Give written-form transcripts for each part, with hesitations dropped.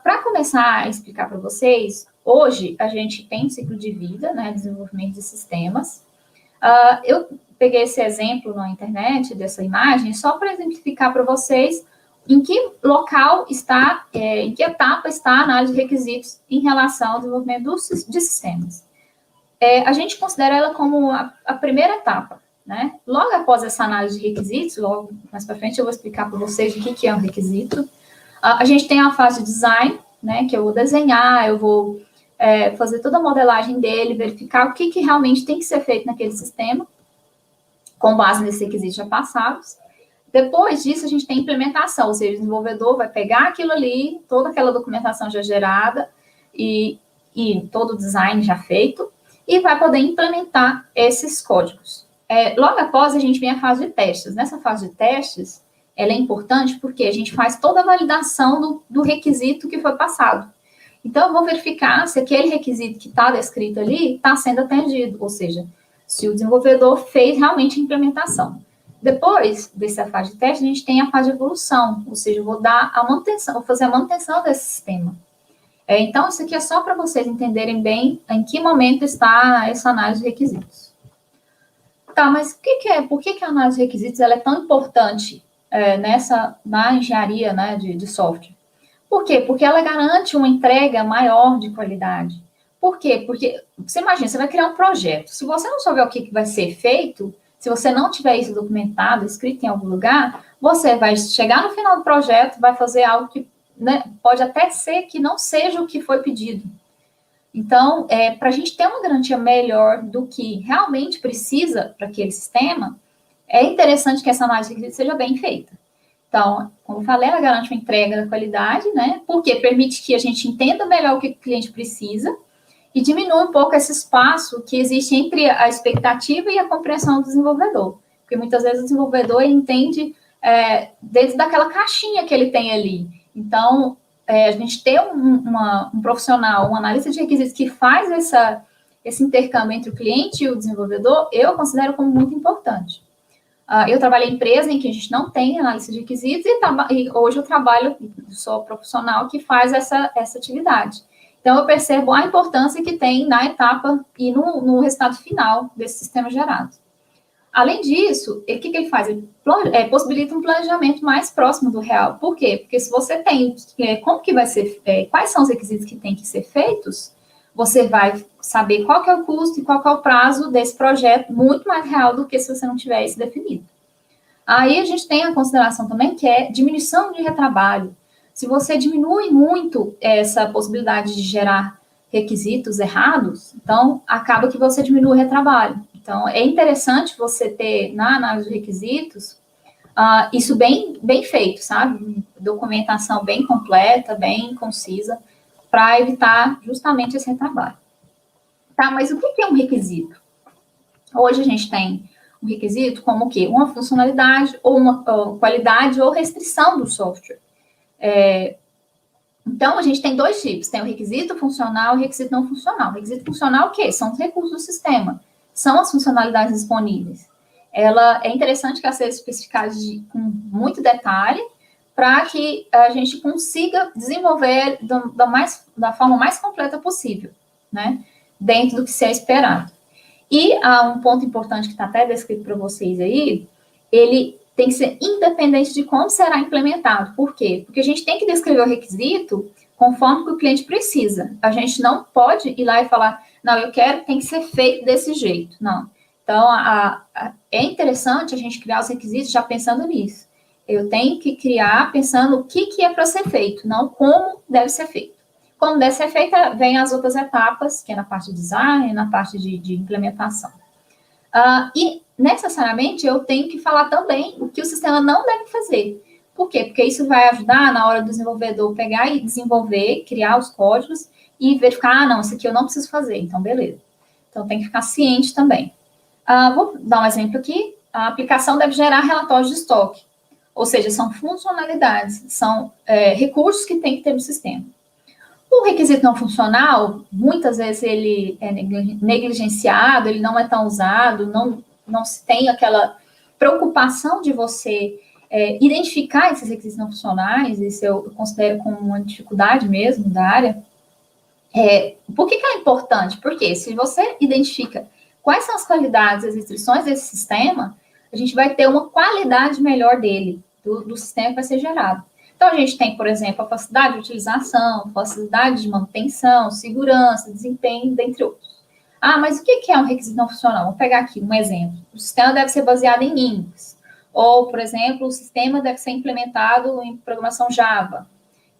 Para começar a explicar para vocês, hoje a gente tem um ciclo de vida, né, desenvolvimento de sistemas. Eu peguei esse exemplo na internet, dessa imagem, só para exemplificar para vocês em que local está, em que etapa está a análise de requisitos em relação ao desenvolvimento de sistemas. A gente considera ela como a primeira etapa, né? Logo após essa análise de requisitos, logo mais para frente eu vou explicar para vocês o que é um requisito. A gente tem a fase de design, né, que eu vou desenhar, eu vou fazer toda a modelagem dele, verificar o que realmente tem que ser feito naquele sistema, com base nesses requisitos já passados. Depois disso, a gente tem implementação, ou seja, o desenvolvedor vai pegar aquilo ali, toda aquela documentação já gerada e todo o design já feito, e vai poder implementar esses códigos. Logo após, a gente vem a fase de testes. Nessa fase de testes, ela é importante porque a gente faz toda a validação do requisito que foi passado. Então, eu vou verificar se aquele requisito que está descrito ali está sendo atendido, ou seja, se o desenvolvedor fez realmente a implementação. Depois dessa fase de teste, a gente tem a fase de evolução, ou seja, eu vou dar a manutenção, vou fazer a manutenção desse sistema. Então, isso aqui é só para vocês entenderem bem em que momento está essa análise de requisitos. Tá, mas por que a análise de requisitos ela é tão importante na engenharia, né, de software? Por quê? Porque ela garante uma entrega maior de qualidade. Por quê? Porque, você imagina, você vai criar um projeto. Se você não souber o que vai ser feito, se você não tiver isso documentado, escrito em algum lugar, você vai chegar no final do projeto, vai fazer algo que, né, pode até ser que não seja o que foi pedido. Então, para a gente ter uma garantia melhor do que realmente precisa para aquele sistema, é interessante que essa análise de requisitos seja bem feita. Então, como eu falei, ela garante uma entrega da qualidade, né? Porque permite que a gente entenda melhor o que o cliente precisa e diminui um pouco esse espaço que existe entre a expectativa e a compreensão do desenvolvedor. Porque muitas vezes o desenvolvedor entende dentro daquela caixinha que ele tem ali. Então, a gente ter um profissional, um analista de requisitos que faz esse intercâmbio entre o cliente e o desenvolvedor, eu considero como muito importante. Eu trabalhei em empresa em que a gente não tem análise de requisitos e hoje eu sou profissional que faz essa atividade. Então, eu percebo a importância que tem na etapa e no resultado final desse sistema gerado. Além disso, o que ele faz? Ele possibilita um planejamento mais próximo do real. Por quê? Porque se você tem como que vai ser, quais são os requisitos que têm que ser feitos, você vai saber qual que é o custo e qual que é o prazo desse projeto muito mais real do que se você não tiver isso definido. Aí a gente tem a consideração também que é diminuição de retrabalho. Se você diminui muito essa possibilidade de gerar requisitos errados, então acaba que você diminui o retrabalho. Então, é interessante você ter na análise de requisitos isso bem feito, sabe? Documentação bem completa, bem concisa, para evitar justamente esse retrabalho. Tá, mas o que é um requisito? Hoje a gente tem um requisito como o quê? Uma funcionalidade, ou uma qualidade, ou restrição do software. Então, a gente tem dois tipos. Tem o requisito funcional e o requisito não funcional. O requisito funcional, o quê? São os recursos do sistema. São as funcionalidades disponíveis. Ela é interessante que ela seja especificada com muito detalhe, para que a gente consiga desenvolver da forma mais completa possível, né? Dentro do que se é esperado. E há um ponto importante que está até descrito para vocês aí, ele tem que ser independente de como será implementado. Por quê? Porque a gente tem que descrever o requisito conforme o cliente precisa. A gente não pode ir lá e falar, não, eu quero, tem que ser feito desse jeito. Não. Então, é interessante a gente criar os requisitos já pensando nisso. Eu tenho que criar pensando o que é para ser feito, não como deve ser feito. Como deve ser feita, vem as outras etapas, que é na parte de design, na parte de implementação. E, necessariamente, eu tenho que falar também o que o sistema não deve fazer. Por quê? Porque isso vai ajudar na hora do desenvolvedor pegar e desenvolver, criar os códigos e verificar, não, isso aqui eu não preciso fazer, então beleza. Então, tem que ficar ciente também. Vou dar um exemplo aqui. A aplicação deve gerar relatórios de estoque. Ou seja, são funcionalidades, são recursos que tem que ter no sistema. O requisito não funcional, muitas vezes ele é negligenciado, ele não é tão usado, não se tem aquela preocupação de você identificar esses requisitos não funcionais, isso eu considero como uma dificuldade mesmo da área. Por que é importante? Porque se você identifica quais são as qualidades, as restrições desse sistema, a gente vai ter uma qualidade melhor dele, do sistema que vai ser gerado. Então, a gente tem, por exemplo, a facilidade de utilização, facilidade de manutenção, segurança, desempenho, dentre outros. Ah, mas o que é um requisito não funcional? Vamos pegar aqui um exemplo. O sistema deve ser baseado em Linux. Ou, por exemplo, o sistema deve ser implementado em programação Java.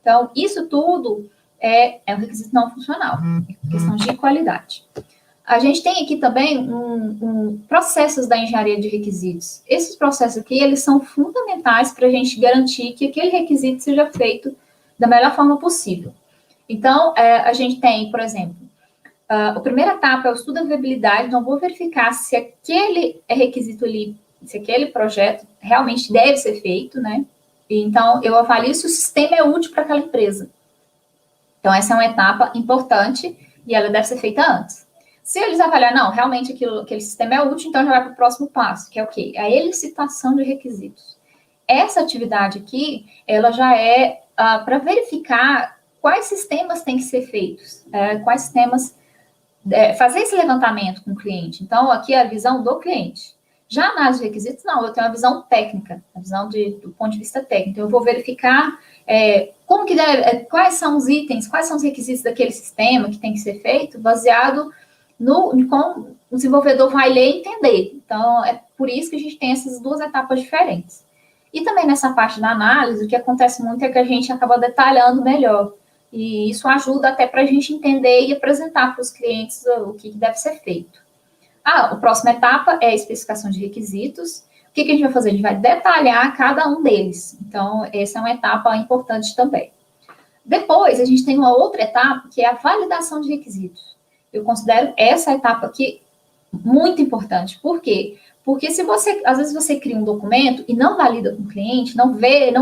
Então, isso tudo é um requisito não funcional, é questão de qualidade. A gente tem aqui também processos da engenharia de requisitos. Esses processos aqui, eles são fundamentais para a gente garantir que aquele requisito seja feito da melhor forma possível. Então, a gente tem, por exemplo, a primeira etapa é o estudo da viabilidade, então vou verificar se aquele requisito ali, se aquele projeto realmente deve ser feito, né? Então, eu avalio se o sistema é útil para aquela empresa. Então, essa é uma etapa importante e ela deve ser feita antes. Se eles avaliarem, não, realmente aquele sistema é útil, então já vai para o próximo passo, que é o quê? A elicitação de requisitos. Essa atividade aqui, ela já é para verificar quais sistemas têm que ser feitos, quais sistemas, fazer esse levantamento com o cliente. Então, aqui é a visão do cliente. Já a análise de requisitos, não, eu tenho uma visão técnica, a visão do ponto de vista técnico. Então, eu vou verificar como que quais são os itens, quais são os requisitos daquele sistema que tem que ser feito, baseado como o desenvolvedor vai ler e entender. Então, é por isso que a gente tem essas duas etapas diferentes. E também nessa parte da análise, o que acontece muito é que a gente acaba detalhando melhor. E isso ajuda até para a gente entender e apresentar para os clientes o que deve ser feito. A próxima etapa é a especificação de requisitos. O que a gente vai fazer? A gente vai detalhar cada um deles. Então, essa é uma etapa importante também. Depois, a gente tem uma outra etapa, que é a validação de requisitos. Eu considero essa etapa aqui muito importante. Por quê? Porque se às vezes você cria um documento e não valida com o cliente, não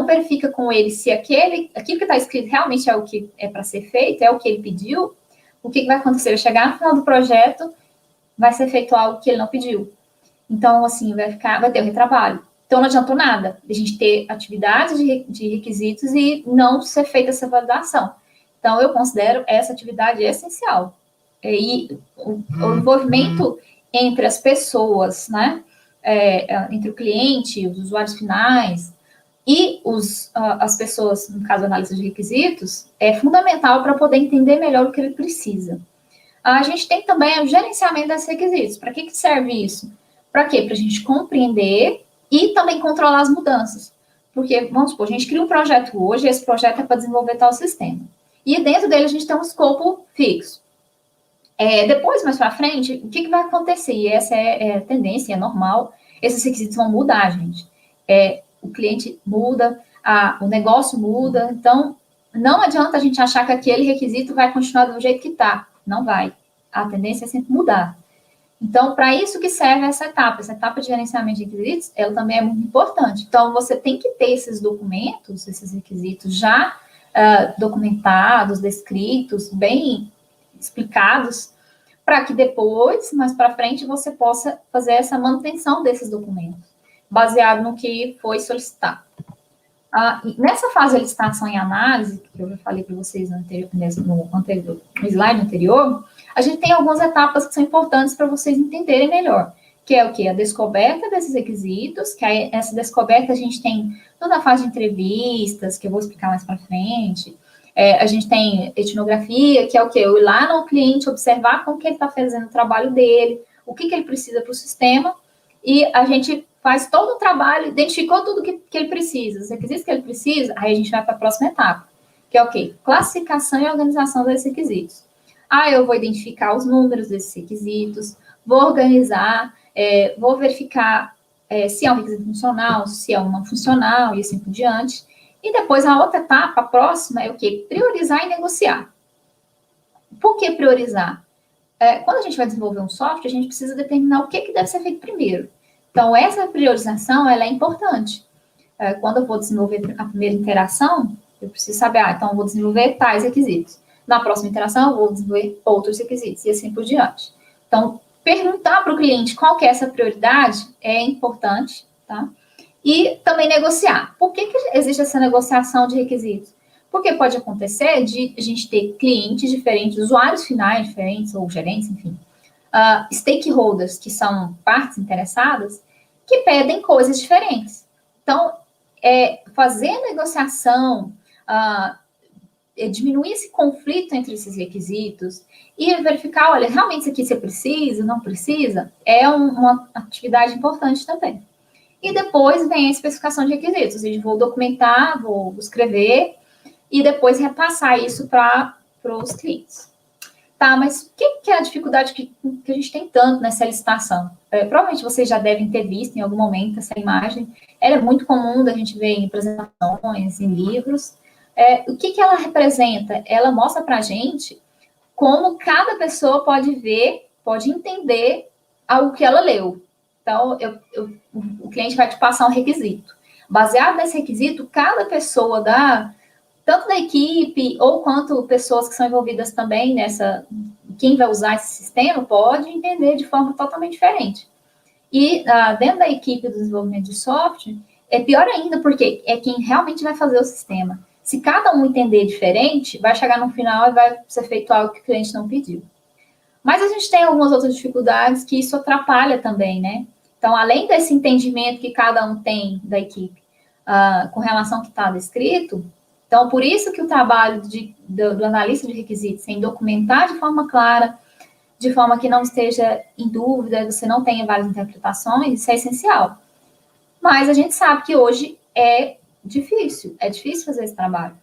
verifica com ele se aquilo que está escrito realmente é o que é para ser feito, é o que ele pediu, o que vai acontecer? Vai chegar no final do projeto, vai ser feito algo que ele não pediu. Então, assim, vai ter um retrabalho. Então, não adiantou nada a gente ter atividades de requisitos e não ser feita essa validação. Então, eu considero essa atividade essencial. E o envolvimento entre as pessoas, né? Entre o cliente, os usuários finais e as pessoas, no caso, análise de requisitos, é fundamental para poder entender melhor o que ele precisa. A gente tem também o gerenciamento desses requisitos. Para que serve isso? Para quê? Para a gente compreender e também controlar as mudanças. Porque, vamos supor, a gente cria um projeto hoje, esse projeto é para desenvolver tal sistema. E dentro dele a gente tem um escopo fixo. Depois, mais para frente, o que vai acontecer? E essa é a tendência, é normal. Esses requisitos vão mudar, gente. O cliente muda, o negócio muda. Então, não adianta a gente achar que aquele requisito vai continuar do jeito que está. Não vai. A tendência é sempre mudar. Então, para isso que serve essa etapa de gerenciamento de requisitos, ela também é muito importante. Então, você tem que ter esses documentos, esses requisitos já documentados, descritos, bem explicados, para que depois, mais para frente, você possa fazer essa manutenção desses documentos, baseado no que foi solicitado. Nessa fase de licitação e análise, que eu já falei para vocês no slide anterior, a gente tem algumas etapas que são importantes para vocês entenderem melhor, que é o quê? A descoberta desses requisitos, que essa descoberta a gente tem toda a fase de entrevistas, que eu vou explicar mais para frente. A gente tem etnografia, que é o quê? Eu ir lá no cliente, observar como que ele está fazendo o trabalho dele, o que ele precisa para o sistema, e a gente faz todo o trabalho, identificou tudo que ele precisa, os requisitos que ele precisa, aí a gente vai para a próxima etapa, que é o quê? Classificação e organização desses requisitos. Eu vou identificar os números desses requisitos, vou organizar, vou verificar se é um requisito funcional, se é um não funcional, e assim por diante. E depois, a outra etapa, a próxima, é o quê? Priorizar e negociar. Por que priorizar? Quando a gente vai desenvolver um software, a gente precisa determinar o que deve ser feito primeiro. Então, essa priorização, ela é importante. Quando eu vou desenvolver a primeira interação, eu preciso saber, então, eu vou desenvolver tais requisitos. Na próxima interação, eu vou desenvolver outros requisitos, e assim por diante. Então, perguntar para o cliente qual que é essa prioridade é importante, tá? E também negociar. Por que existe essa negociação de requisitos? Porque pode acontecer de a gente ter clientes diferentes, usuários finais diferentes, ou gerentes, enfim, stakeholders, que são partes interessadas, que pedem coisas diferentes. Então, fazer a negociação, diminuir esse conflito entre esses requisitos e verificar, olha, realmente isso aqui você precisa, não precisa, é uma atividade importante também. E depois vem a especificação de requisitos, ou seja, vou documentar, vou escrever e depois repassar isso para os clientes. Tá, mas o que é a dificuldade que a gente tem tanto nessa licitação? Provavelmente vocês já devem ter visto em algum momento essa imagem. Ela é muito comum da gente ver em apresentações, em livros. O que ela representa? Ela mostra para a gente como cada pessoa pode ver, pode entender algo que ela leu. Então, o cliente vai te passar um requisito. Baseado nesse requisito, cada pessoa tanto da equipe ou quanto pessoas que são envolvidas também quem vai usar esse sistema pode entender de forma totalmente diferente. E dentro da equipe do desenvolvimento de software, é pior ainda, porque é quem realmente vai fazer o sistema. Se cada um entender diferente, vai chegar no final e vai ser feito algo que o cliente não pediu. Mas a gente tem algumas outras dificuldades que isso atrapalha também, né? Então, além desse entendimento que cada um tem da equipe com relação ao que está descrito, então, por isso que o trabalho do analista de requisitos em documentar de forma clara, de forma que não esteja em dúvida, você não tenha várias interpretações, isso é essencial. Mas a gente sabe que hoje é difícil fazer esse trabalho.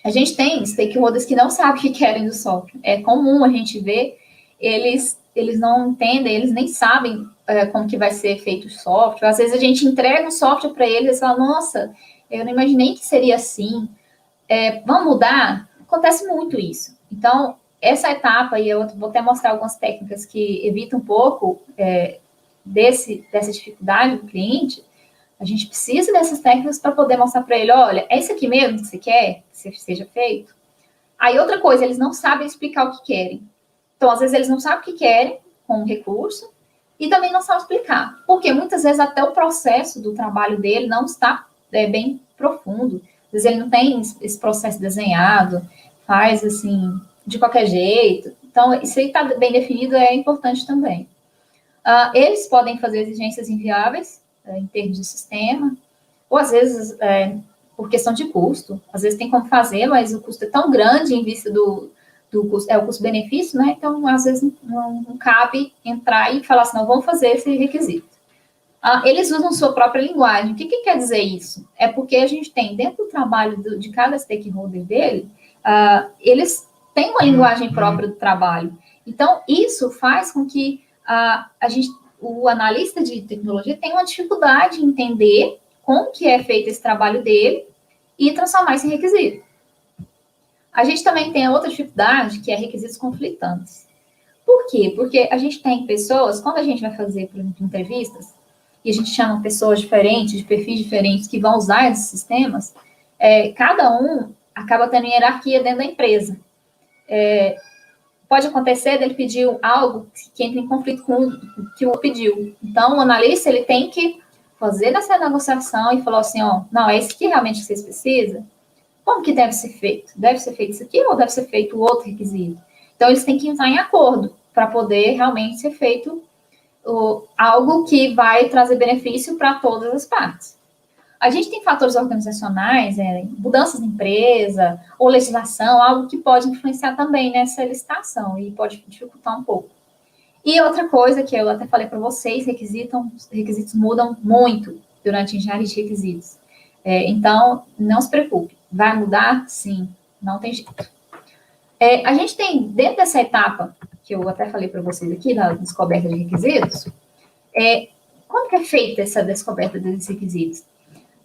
A gente tem stakeholders que não sabem o que querem do software. É comum a gente ver, eles não entendem, eles nem sabem como que vai ser feito o software. Às vezes a gente entrega o software para eles e fala, nossa, eu não imaginei que seria assim. Vamos mudar? Acontece muito isso. Então, essa etapa, e eu vou até mostrar algumas técnicas que evitam um pouco dessa dificuldade do cliente, a gente precisa dessas técnicas para poder mostrar para ele, olha, é isso aqui mesmo que você quer que seja feito? Aí, outra coisa, eles não sabem explicar o que querem. Então, às vezes, eles não sabem o que querem com o recurso e também não sabem explicar. Porque muitas vezes até o processo do trabalho dele não está bem profundo. Às vezes, ele não tem esse processo desenhado, faz assim, de qualquer jeito. Então, isso aí está bem definido, é importante também. Eles podem fazer exigências inviáveis, em termos de sistema, ou às vezes por questão de custo. Às vezes tem como fazer, mas o custo é tão grande em vista do custo, o custo-benefício, né? Então, às vezes não cabe entrar e falar assim, não, vamos fazer esse requisito. Eles usam sua própria linguagem. O que quer dizer isso? É porque a gente tem, dentro do trabalho de cada stakeholder dele, eles têm uma linguagem própria do trabalho. Então, isso faz com que o analista de tecnologia tenha uma dificuldade em entender como que é feito esse trabalho dele e transformar isso em requisito. A gente também tem outra dificuldade, que é requisitos conflitantes. Por quê? Porque a gente tem pessoas, quando a gente vai fazer, por exemplo, entrevistas, e a gente chama pessoas diferentes, de perfis diferentes, que vão usar esses sistemas, cada um acaba tendo hierarquia dentro da empresa. Pode acontecer dele pedir algo que entra em conflito com o que o pediu. Então, o analista, ele tem que fazer essa negociação e falar assim, não, é isso que realmente vocês precisam? Como que deve ser feito? Deve ser feito isso aqui ou deve ser feito o outro requisito? Então, eles têm que entrar em acordo para poder realmente ser feito algo que vai trazer benefício para todas as partes. A gente tem fatores organizacionais, mudanças na empresa, ou legislação, algo que pode influenciar também nessa licitação e pode dificultar um pouco. E outra coisa que eu até falei para vocês, requisitos mudam muito durante a engenharia de requisitos. Então, não se preocupe, vai mudar? Sim, não tem jeito. A gente tem, dentro dessa etapa, que eu até falei para vocês aqui, da descoberta de requisitos, como que é feita essa descoberta desses requisitos?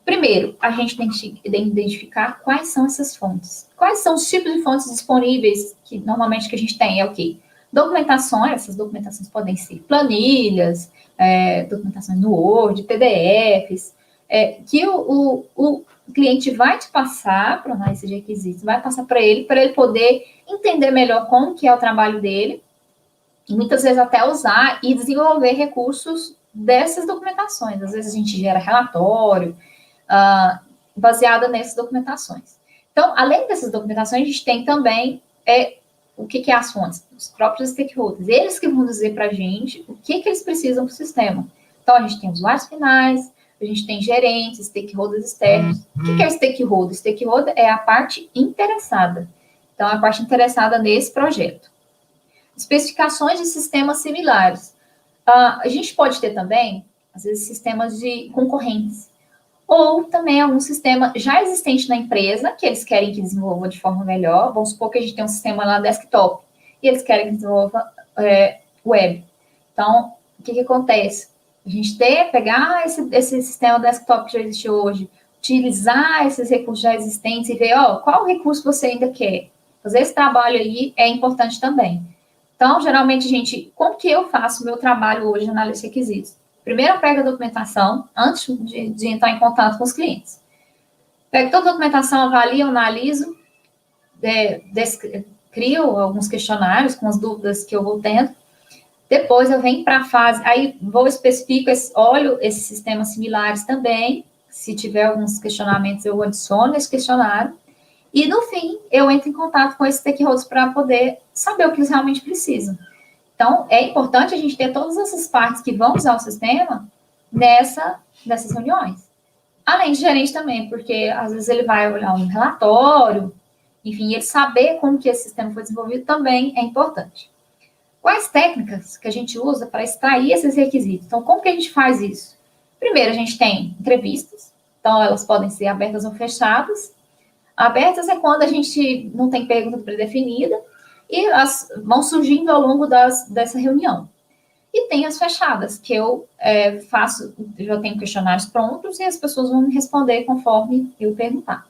Primeiro, a gente tem que identificar quais são essas fontes. Quais são os tipos de fontes disponíveis que normalmente que a gente tem? É o quê? Documentações, essas documentações podem ser planilhas, documentações no Word, PDFs, que o cliente vai te passar para o analista de requisitos, vai passar para ele poder entender melhor como que é o trabalho dele, e muitas vezes até usar e desenvolver recursos dessas documentações. Às vezes a gente gera relatório baseado nessas documentações. Então, além dessas documentações, a gente tem também o que é as fontes? Os próprios stakeholders. Eles que vão dizer para a gente o que eles precisam do sistema. Então, a gente tem usuários finais, a gente tem gerentes, stakeholders externos. O que é o stakeholder? Stakeholder é a parte interessada. Então, a parte interessada nesse projeto. Especificações de sistemas similares. A gente pode ter também, às vezes, sistemas de concorrentes. Ou também algum sistema já existente na empresa, que eles querem que desenvolva de forma melhor. Vamos supor que a gente tem um sistema lá desktop, e eles querem que desenvolva web. Então, o que acontece? A gente pegar esse sistema desktop que já existe hoje, utilizar esses recursos já existentes e ver, qual recurso você ainda quer. Fazer esse trabalho aí é importante também. Então, geralmente, como que eu faço o meu trabalho hoje na análise de requisitos? Primeiro, eu pego a documentação antes de entrar em contato com os clientes. Pego toda a documentação, avalio, analiso, crio alguns questionários com as dúvidas que eu vou tendo. Depois, eu venho para a fase, aí vou especifico, olho esses sistemas similares também. Se tiver alguns questionamentos, eu adiciono esse questionário. E, no fim, eu entro em contato com esses stakeholders para poder saber o que eles realmente precisam. Então, é importante a gente ter todas essas partes que vão usar o sistema nessas reuniões. Além de gerente também, porque às vezes ele vai olhar um relatório, enfim, ele saber como que esse sistema foi desenvolvido também é importante. Quais técnicas que a gente usa para extrair esses requisitos? Então, como que a gente faz isso? Primeiro, a gente tem entrevistas, então elas podem ser abertas ou fechadas. Abertas é quando a gente não tem pergunta predefinida, e elas vão surgindo ao longo dessa reunião. E tem as fechadas, que eu já tenho questionários prontos e as pessoas vão me responder conforme eu perguntar.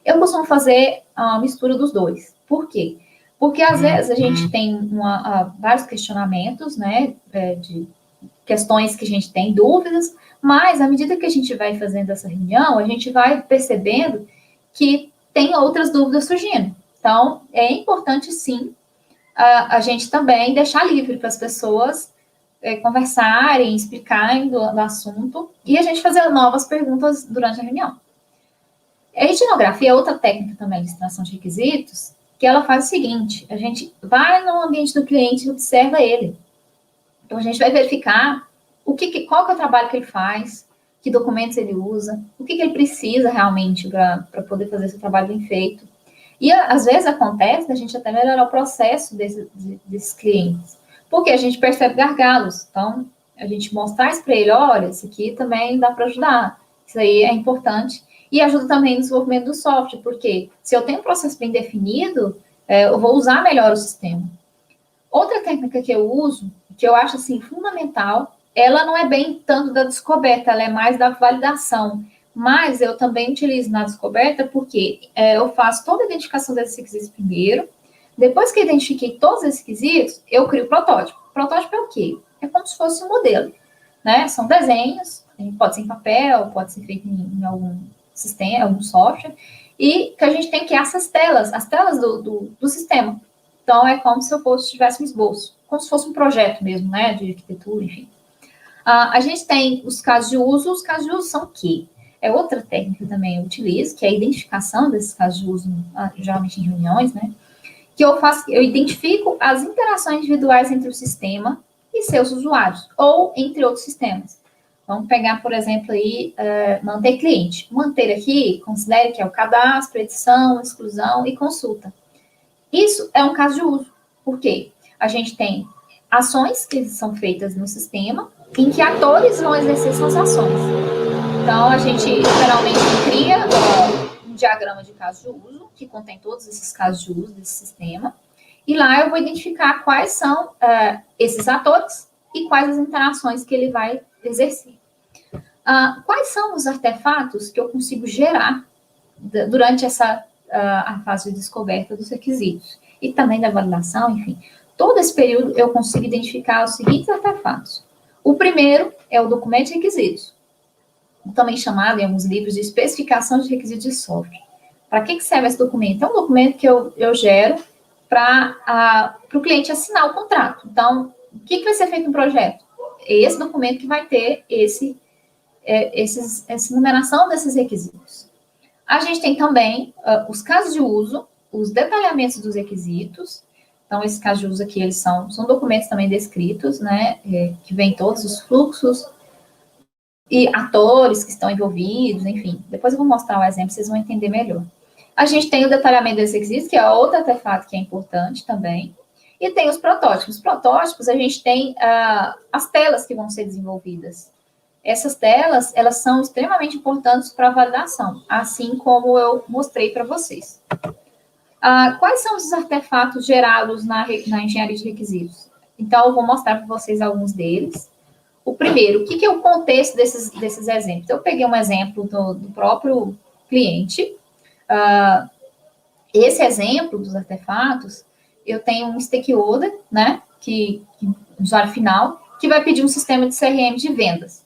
Eu costumo fazer a mistura dos dois. Por quê? Porque, às vezes, a gente tem vários questionamentos, né, de questões que a gente tem, dúvidas, mas, à medida que a gente vai fazendo essa reunião, a gente vai percebendo que tem outras dúvidas surgindo. Então, é importante, sim, a gente também deixar livre para as pessoas conversarem, explicarem do assunto, e a gente fazer novas perguntas durante a reunião. A etnografia é outra técnica também de extração de requisitos, que ela faz o seguinte: a gente vai no ambiente do cliente e observa ele. Então, a gente vai verificar qual que é o trabalho que ele faz, que documentos ele usa, o que ele precisa realmente para poder fazer esse trabalho bem feito. E, às vezes, acontece a gente até melhorar o processo desses clientes, porque a gente percebe gargalos. Então, a gente mostrar isso para ele, olha, isso aqui também dá para ajudar. Isso aí é importante. E ajuda também no desenvolvimento do software, porque se eu tenho um processo bem definido, eu vou usar melhor o sistema. Outra técnica que eu uso, que eu acho, assim, fundamental, ela não é bem tanto da descoberta, ela é mais da validação. Mas eu também utilizo na descoberta porque eu faço toda a identificação desses requisitos primeiro. Depois que eu identifiquei todos esses requisitos, eu crio o protótipo. O protótipo é o quê? É como se fosse um modelo, né? São desenhos, pode ser em papel, pode ser feito em algum sistema, algum software, e que a gente tem que essas telas, as telas do sistema. Então, é como se eu tivesse um esboço, como se fosse um projeto mesmo, né? De arquitetura, enfim. A gente tem os casos de uso. Os casos de uso são o quê? É outra técnica que também eu utilizo, que é a identificação desses casos de uso, geralmente em reuniões, né? Que eu identifico as interações individuais entre o sistema e seus usuários, ou entre outros sistemas. Vamos pegar, por exemplo, aí, manter cliente. Manter aqui, considere que é o cadastro, edição, exclusão e consulta. Isso é um caso de uso. Por quê? A gente tem ações que são feitas no sistema, em que atores vão exercer suas ações. Então, a gente geralmente cria um diagrama de casos de uso, que contém todos esses casos de uso desse sistema, e lá eu vou identificar quais são esses atores e quais as interações que ele vai exercer. Quais são os artefatos que eu consigo gerar durante a fase de descoberta dos requisitos e também da validação, enfim. Todo esse período eu consigo identificar os seguintes artefatos. O primeiro é o documento de requisitos, também chamado em alguns livros de especificação de requisitos de software. Para que serve esse documento? É um documento que eu gero para o cliente assinar o contrato. Então, o que vai ser feito no projeto? esse documento que vai ter essa numeração desses requisitos. A gente tem também os casos de uso, os detalhamentos dos requisitos. Então, esses casos de uso aqui, eles são documentos também descritos, né, que vem todos os fluxos e atores que estão envolvidos, enfim. Depois eu vou mostrar um exemplo, vocês vão entender melhor. A gente tem o detalhamento desses requisitos, que é outro artefato que é importante também. E tem os protótipos. Os protótipos, a gente tem as telas que vão ser desenvolvidas. Essas telas, elas são extremamente importantes para a validação, assim como eu mostrei para vocês. Quais são os artefatos gerados na engenharia de requisitos? Então, eu vou mostrar para vocês alguns deles. O primeiro, o que é o contexto desses exemplos? Eu peguei um exemplo do próprio cliente. Esse exemplo dos artefatos, eu tenho um stakeholder, né, usuário final, que vai pedir um sistema de CRM de vendas,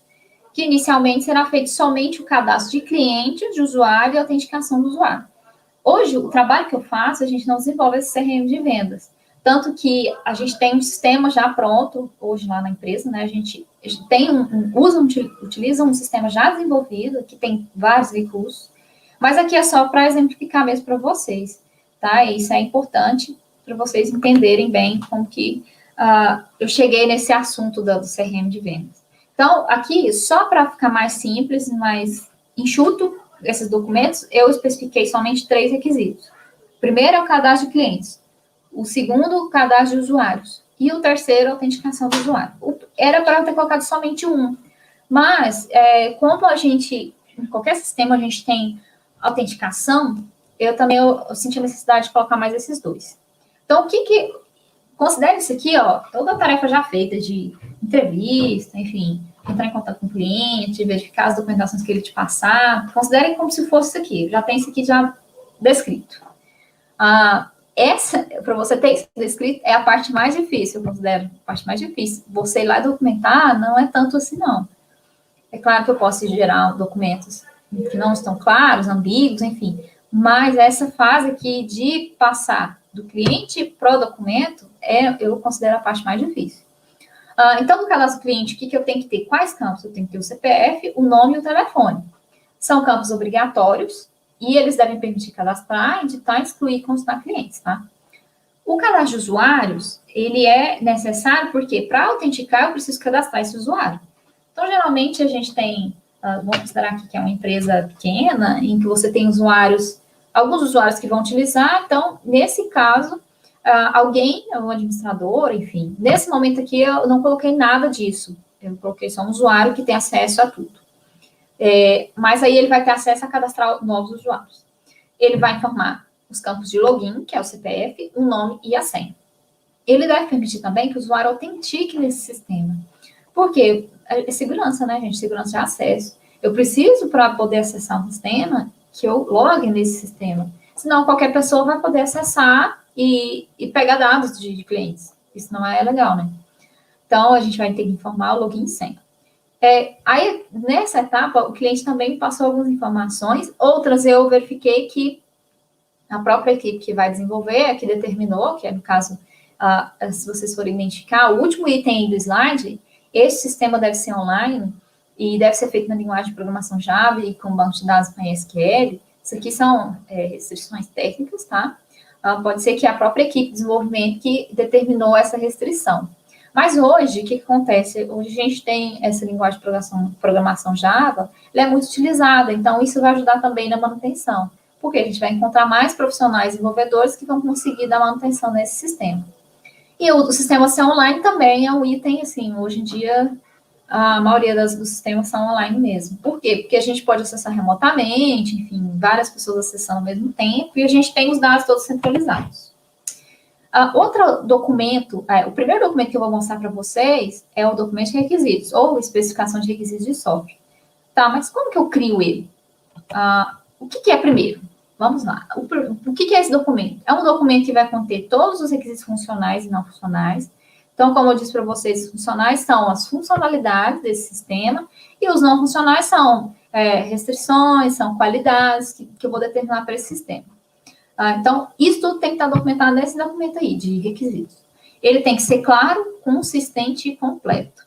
que inicialmente será feito somente o cadastro de cliente, de usuário e autenticação do usuário. Hoje, o trabalho que eu faço, a gente não desenvolve esse CRM de vendas. Tanto que a gente tem um sistema já pronto, hoje lá na empresa, né? A gente tem utiliza um sistema já desenvolvido, que tem vários recursos, mas aqui é só para exemplificar mesmo para vocês, tá? E isso é importante para vocês entenderem bem como que eu cheguei nesse assunto do CRM de vendas. Então, aqui, só para ficar mais simples, mais enxuto, esses documentos, eu especifiquei somente 3 requisitos. O primeiro é o cadastro de clientes. O segundo, o cadastro de usuários. E o terceiro, a autenticação do usuário. Era para eu ter colocado somente um. Mas, como em qualquer sistema, a gente tem autenticação, eu senti a necessidade de colocar mais esses 2. Então, considere isso aqui, ó, toda a tarefa já feita de entrevista, enfim, entrar em contato com o cliente, verificar as documentações que ele te passar, considere como se fosse isso aqui, já tem isso aqui já descrito. Essa, para você ter isso descrito, é a parte mais difícil, eu considero a parte mais difícil. Você ir lá documentar não é tanto assim, não. É claro que eu posso gerar documentos que não estão claros, ambíguos, enfim, mas essa fase aqui de passar do cliente para o documento, eu considero a parte mais difícil. Então, no cadastro do cliente, o que eu tenho que ter? Quais campos? Eu tenho que ter o CPF, o nome e o telefone. São campos obrigatórios e eles devem permitir cadastrar, editar, excluir e consultar clientes, tá? O cadastro de usuários, ele é necessário porque, para autenticar, eu preciso cadastrar esse usuário. Então, geralmente, a gente tem, vamos considerar aqui que é uma empresa pequena, em que você tem alguns usuários que vão utilizar, então, nesse caso, um administrador, enfim. Nesse momento aqui, eu não coloquei nada disso. Eu coloquei só um usuário que tem acesso a tudo. Mas aí ele vai ter acesso a cadastrar novos usuários. Ele vai informar os campos de login, que é o CPF, o nome e a senha. Ele deve permitir também que o usuário autentique nesse sistema. Porque é segurança, né, gente? Segurança de acesso. Eu preciso, para poder acessar um sistema, que eu logue nesse sistema. Senão, qualquer pessoa vai poder acessar e pegar dados de clientes. Isso não é legal, né? Então, a gente vai ter que informar o login e senha. Aí, nessa etapa, o cliente também me passou algumas informações, outras eu verifiquei que a própria equipe que vai desenvolver, que determinou, que é no caso, se vocês forem identificar, o último item aí do slide, esse sistema deve ser online e deve ser feito na linguagem de programação Java e com banco de dados MySQL. Isso aqui são restrições técnicas, tá? Pode ser que a própria equipe de desenvolvimento que determinou essa restrição. Mas hoje, o que acontece? Hoje a gente tem essa linguagem de programação Java, ela é muito utilizada, então isso vai ajudar também na manutenção, porque a gente vai encontrar mais profissionais desenvolvedores que vão conseguir dar manutenção nesse sistema. E o sistema ser online também é um item, assim, hoje em dia, a maioria dos sistemas são online mesmo. Por quê? Porque a gente pode acessar remotamente, enfim, várias pessoas acessando ao mesmo tempo, e a gente tem os dados todos centralizados. Outro documento, o primeiro documento que eu vou mostrar para vocês é o documento de requisitos, ou especificação de requisitos de software. Tá, mas como que eu crio ele? O que é primeiro? Vamos lá. O que é esse documento? É um documento que vai conter todos os requisitos funcionais e não funcionais. Então, como eu disse para vocês, os funcionais são as funcionalidades desse sistema, e os não funcionais são restrições, são qualidades que eu vou determinar para esse sistema. Então, isso tudo tem que estar documentado nesse documento aí, de requisitos. Ele tem que ser claro, consistente e completo.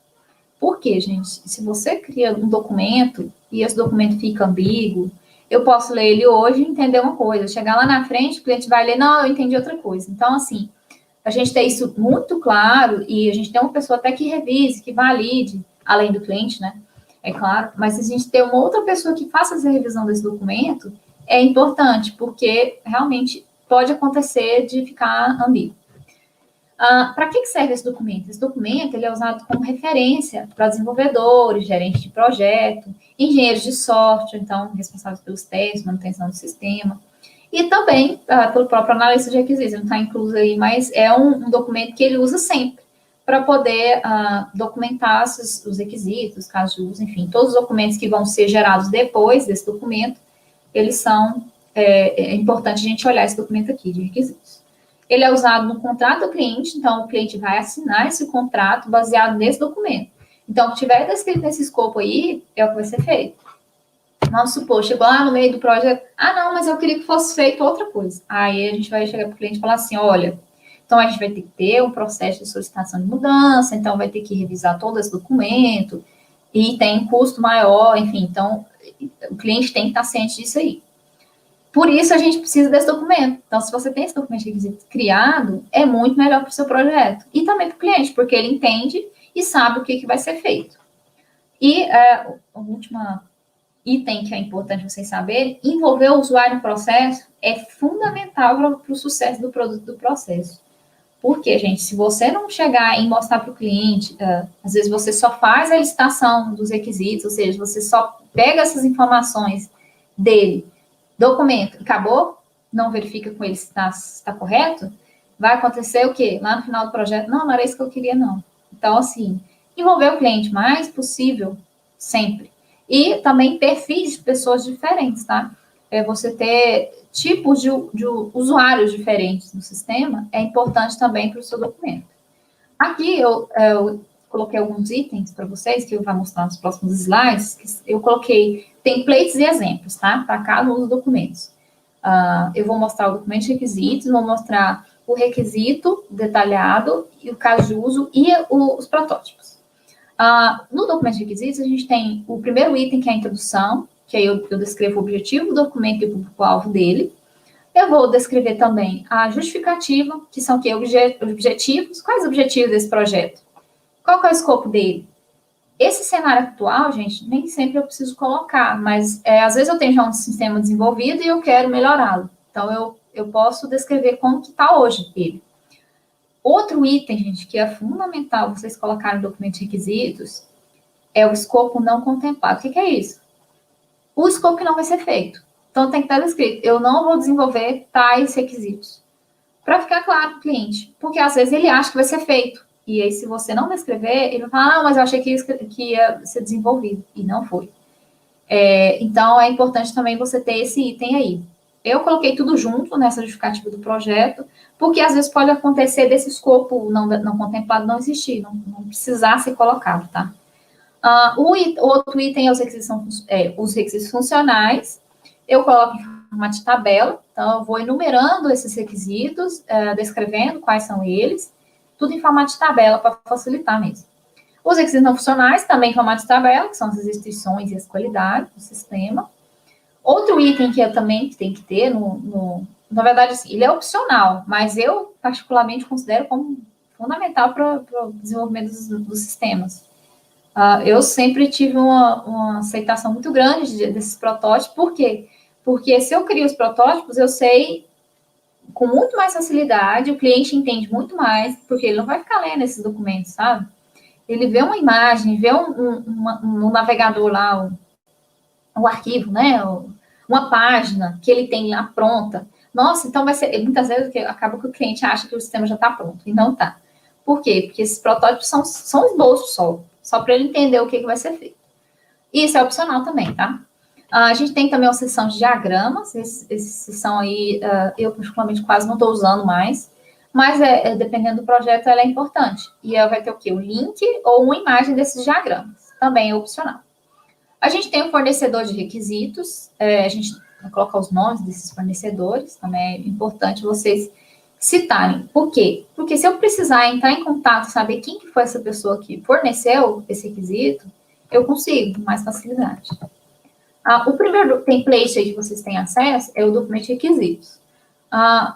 Por quê, gente? Se você cria um documento e esse documento fica ambíguo, eu posso ler ele hoje e entender uma coisa. Chegar lá na frente, o cliente vai ler, não, eu entendi outra coisa. Então, assim, a gente ter isso muito claro e a gente tem uma pessoa até que revise, que valide, além do cliente, né? É claro, mas se a gente ter uma outra pessoa que faça essa revisão desse documento, é importante, porque realmente pode acontecer de ficar ambíguo. Para que serve esse documento? Esse documento ele é usado como referência para desenvolvedores, gerentes de projeto, engenheiros de software, então, responsáveis pelos testes, manutenção do sistema, e também pelo próprio analista de requisitos, não está incluso aí, mas é um documento que ele usa sempre para poder documentar os requisitos, casos de uso, enfim, todos os documentos que vão ser gerados depois desse documento, eles são, é importante a gente olhar esse documento aqui de requisitos. Ele é usado no contrato do cliente, então o cliente vai assinar esse contrato baseado nesse documento. Então, o que tiver descrito nesse escopo aí, é o que vai ser feito. Vamos supor, chegou lá no meio do projeto, não, mas eu queria que fosse feito outra coisa. Aí a gente vai chegar para o cliente e falar assim, olha, então a gente vai ter que ter um processo de solicitação de mudança, então vai ter que revisar todo esse documento, e tem um custo maior, enfim, então o cliente tem que estar ciente disso aí. Por isso, a gente precisa desse documento. Então, se você tem esse documento de requisito criado, é muito melhor para o seu projeto. E também para o cliente, porque ele entende e sabe o que vai ser feito. E o último item que é importante vocês saberem, envolver o usuário no processo é fundamental para o sucesso do produto do processo. Porque, gente, se você não chegar e mostrar para o cliente, às vezes você só faz a licitação dos requisitos, ou seja, você só pega essas informações dele, documento, acabou, não verifica com ele se está correto, vai acontecer o quê? Lá no final do projeto, não era isso que eu queria, não. Então, assim, envolver o cliente o mais possível, sempre. E também perfis de pessoas diferentes, tá? Você ter tipos de usuários diferentes no sistema é importante também para o seu documento. Aqui eu coloquei alguns itens para vocês, que eu vou mostrar nos próximos slides, que eu coloquei templates e exemplos, tá? Para cada um dos documentos. Eu vou mostrar o documento de requisitos, vou mostrar o requisito detalhado, e o caso de uso e os protótipos. No documento de requisitos, a gente tem o primeiro item, que é a introdução, que aí eu descrevo o objetivo do documento e o público-alvo dele. Eu vou descrever também a justificativa, que são objetivos. Quais os objetivos desse projeto? Qual que é o escopo dele? Esse cenário atual, gente, nem sempre eu preciso colocar, mas às vezes eu tenho já um sistema desenvolvido e eu quero melhorá-lo. Então, eu posso descrever como que está hoje ele. Outro item, gente, que é fundamental vocês colocarem no documento de requisitos, é o escopo não contemplado. O que é isso? O escopo que não vai ser feito. Então, tem que estar escrito, eu não vou desenvolver tais requisitos. Para ficar claro para o cliente. Porque, às vezes, ele acha que vai ser feito. E aí, se você não descrever, ele vai falar, mas eu achei que ia ser desenvolvido. E não foi. Então, é importante também você ter esse item aí. Eu coloquei tudo junto nessa justificativa do projeto, porque, às vezes, pode acontecer desse escopo não contemplado não existir, não precisar ser colocado, tá? O outro item é os requisitos funcionais. Eu coloco em formato de tabela, então eu vou enumerando esses requisitos, descrevendo quais são eles, tudo em formato de tabela para facilitar mesmo. Os requisitos não funcionais também em formato de tabela, que são as restrições e as qualidades do sistema. Outro item que eu também tenho que ter, na verdade, assim, ele é opcional, mas eu particularmente considero como fundamental para o desenvolvimento dos sistemas. Eu sempre tive uma aceitação muito grande desses protótipos, por quê? Porque se eu crio os protótipos, eu sei com muito mais facilidade, o cliente entende muito mais, porque ele não vai ficar lendo esses documentos, sabe? Ele vê uma imagem, vê um navegador lá, um arquivo, né? Uma página que ele tem lá pronta. Nossa, então vai ser. Muitas vezes acaba que o cliente acha que o sistema já está pronto, e não está. Por quê? Porque esses protótipos são esboços só para ele entender o que vai ser feito. E isso é opcional também, tá? A gente tem também uma seção de diagramas, esses são aí, eu particularmente quase não estou usando mais, mas dependendo do projeto, ela é importante. E ela vai ter o quê? Um link ou uma imagem desses diagramas. Também é opcional. A gente tem o fornecedor de requisitos, a gente vai colocar os nomes desses fornecedores, também é importante vocês citarem. Por quê? Porque se eu precisar entrar em contato, saber quem que foi essa pessoa que forneceu esse requisito, eu consigo, com mais facilidade. O primeiro template aí que vocês têm acesso é o documento de requisitos.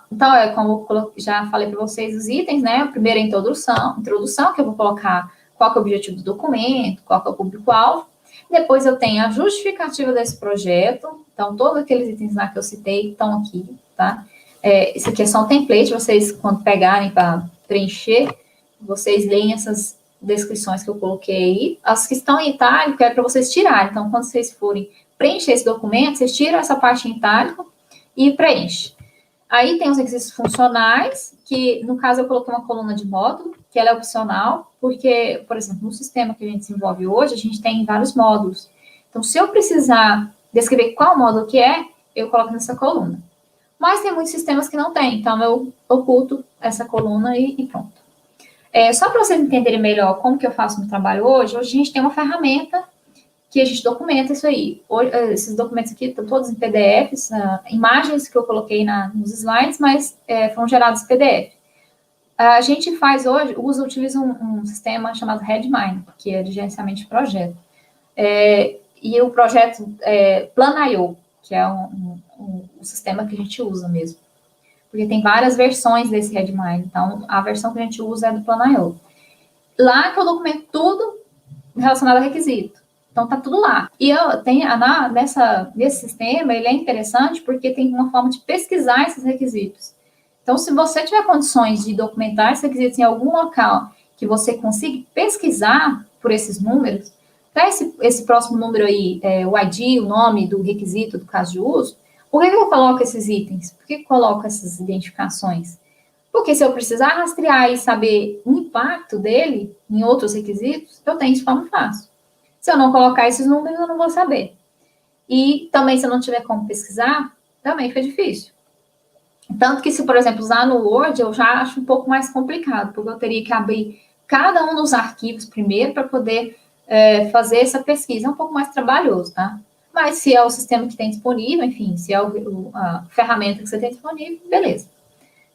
Então, como eu já falei para vocês, os itens, né? A primeira introdução, que eu vou colocar qual que é o objetivo do documento, qual que é o público-alvo. Depois eu tenho a justificativa desse projeto. Então, todos aqueles itens lá que eu citei estão aqui, tá? Isso aqui é só um template, vocês, quando pegarem para preencher, vocês leem essas descrições que eu coloquei aí. As que estão em itálico é para vocês tirarem. Então, quando vocês forem preencher esse documento, vocês tiram essa parte em itálico e preenchem. Aí tem os requisitos funcionais, que no caso eu coloquei uma coluna de módulo, que ela é opcional, porque, por exemplo, no sistema que a gente desenvolve hoje, a gente tem vários módulos. Então, se eu precisar descrever qual módulo que é, eu coloco nessa coluna. Mas tem muitos sistemas que não tem, então eu oculto essa coluna e pronto. Só para vocês entenderem melhor como que eu faço meu trabalho hoje a gente tem uma ferramenta que a gente documenta isso aí. Esses documentos aqui estão todos em PDFs, imagens que eu coloquei nos slides, mas foram gerados em PDF. A gente utiliza um sistema chamado Redmine, que é de gerenciamento de projeto. E o projeto Plan.io, que é um sistema que a gente usa mesmo. Porque tem várias versões desse Redmine, então a versão que a gente usa é do Plan.io. Lá que eu documento tudo relacionado a requisito. Então, tá tudo lá. E nesse sistema, ele é interessante porque tem uma forma de pesquisar esses requisitos. Então, se você tiver condições de documentar esses requisitos em algum local que você consiga pesquisar por esses números, tá esse próximo número aí, o ID, o nome do requisito, do caso de uso, por que eu coloco esses itens? Por que eu coloco essas identificações? Porque se eu precisar rastrear e saber o impacto dele em outros requisitos, eu tenho de forma fácil. Se eu não colocar esses números, eu não vou saber. E também, se eu não tiver como pesquisar, também fica difícil. Tanto que, se, por exemplo, usar no Word, eu já acho um pouco mais complicado, porque eu teria que abrir cada um dos arquivos primeiro para poder fazer essa pesquisa. É um pouco mais trabalhoso, tá? Mas se é o sistema que tem disponível, enfim, se é a ferramenta que você tem disponível, beleza.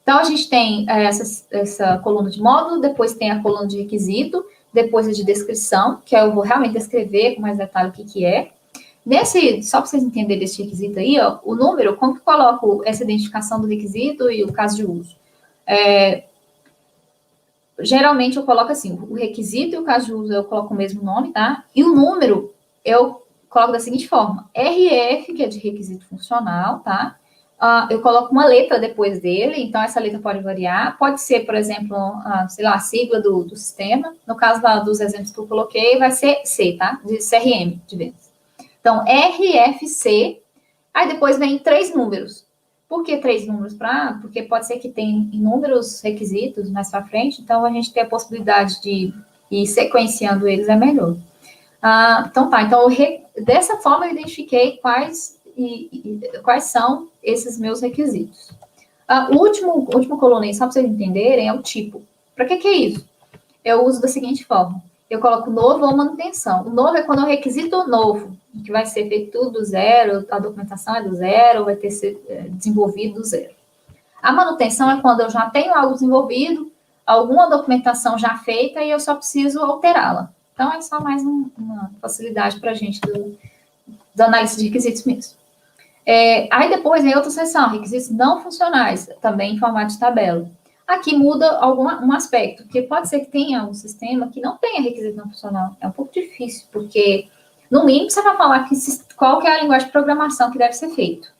Então, a gente tem essa coluna de módulo, depois tem a coluna de requisito, depois a de descrição, que eu vou realmente descrever com mais detalhe o que é. Só para vocês entenderem esse requisito aí, ó, o número, como que eu coloco essa identificação do requisito e o caso de uso? Geralmente eu coloco assim, o requisito e o caso de uso eu coloco o mesmo nome, tá? E o número eu coloco da seguinte forma, RF, que é de requisito funcional, tá? Eu coloco uma letra depois dele, então essa letra pode variar, pode ser, por exemplo, sei lá, a sigla do sistema, no caso dos exemplos que eu coloquei, vai ser C, tá? De CRM, de vendas. Então, RFC, aí depois vem 3 números. Por que 3 números? Porque pode ser que tenha inúmeros requisitos mais para frente, então a gente tem a possibilidade de ir sequenciando eles é melhor. Então tá, dessa forma eu identifiquei quais são esses meus requisitos. O último coluna aí, só para vocês entenderem, é o tipo. Para que é isso? Eu uso da seguinte forma. Eu coloco novo ou manutenção. O novo é quando é um requisito novo, que vai ser feito tudo do zero, a documentação é do zero, vai ter que ser desenvolvido do zero. A manutenção é quando eu já tenho algo desenvolvido, alguma documentação já feita e eu só preciso alterá-la. Então, é só mais uma facilidade para a gente do análise de requisitos mesmo. Aí depois vem outra seção, requisitos não funcionais, também em formato de tabela. Aqui muda um aspecto, porque pode ser que tenha um sistema que não tenha requisito não funcional. É um pouco difícil, porque, no mínimo, você vai falar qual que é a linguagem de programação que deve ser feito.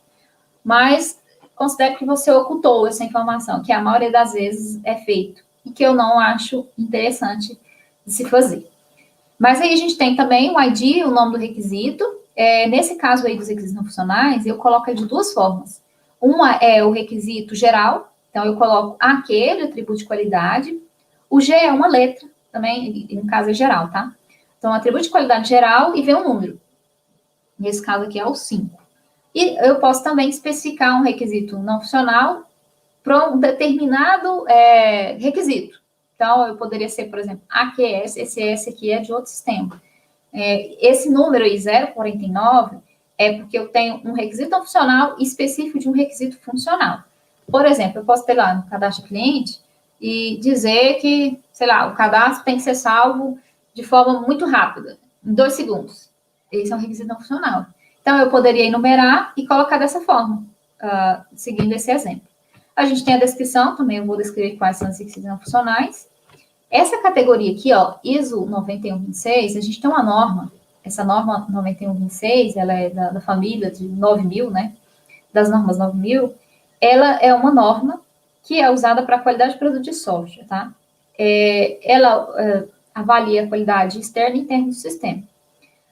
Mas, considere que você ocultou essa informação, que a maioria das vezes é feito, e que eu não acho interessante de se fazer. Mas aí a gente tem também o ID, o nome do requisito. Nesse caso aí dos requisitos não funcionais, eu coloco ele de 2 formas. Uma é o requisito geral, então eu coloco aquele atributo de qualidade. O G é uma letra, também, no caso é geral, tá? Então, atributo de qualidade geral e vem um número. Nesse caso aqui é o 5. E eu posso também especificar um requisito não funcional para um determinado requisito. Então, eu poderia ser, por exemplo, AQS, esse S aqui é de outro sistema. Esse número aí, 049, é porque eu tenho um requisito não funcional específico de um requisito funcional. Por exemplo, eu posso ter lá no cadastro cliente e dizer que, sei lá, o cadastro tem que ser salvo de forma muito rápida, em 2 segundos. Esse é um requisito não funcional. Então, eu poderia enumerar e colocar dessa forma, seguindo esse exemplo. A gente tem a descrição, também eu vou descrever quais são os requisitos não funcionais. Essa categoria aqui, ó, ISO 9126, a gente tem uma norma, essa norma 9126, ela é da família de 9000, né, das normas 9000, ela é uma norma que é usada para a qualidade de produto de software, tá? Ela avalia a qualidade externa e interna do sistema.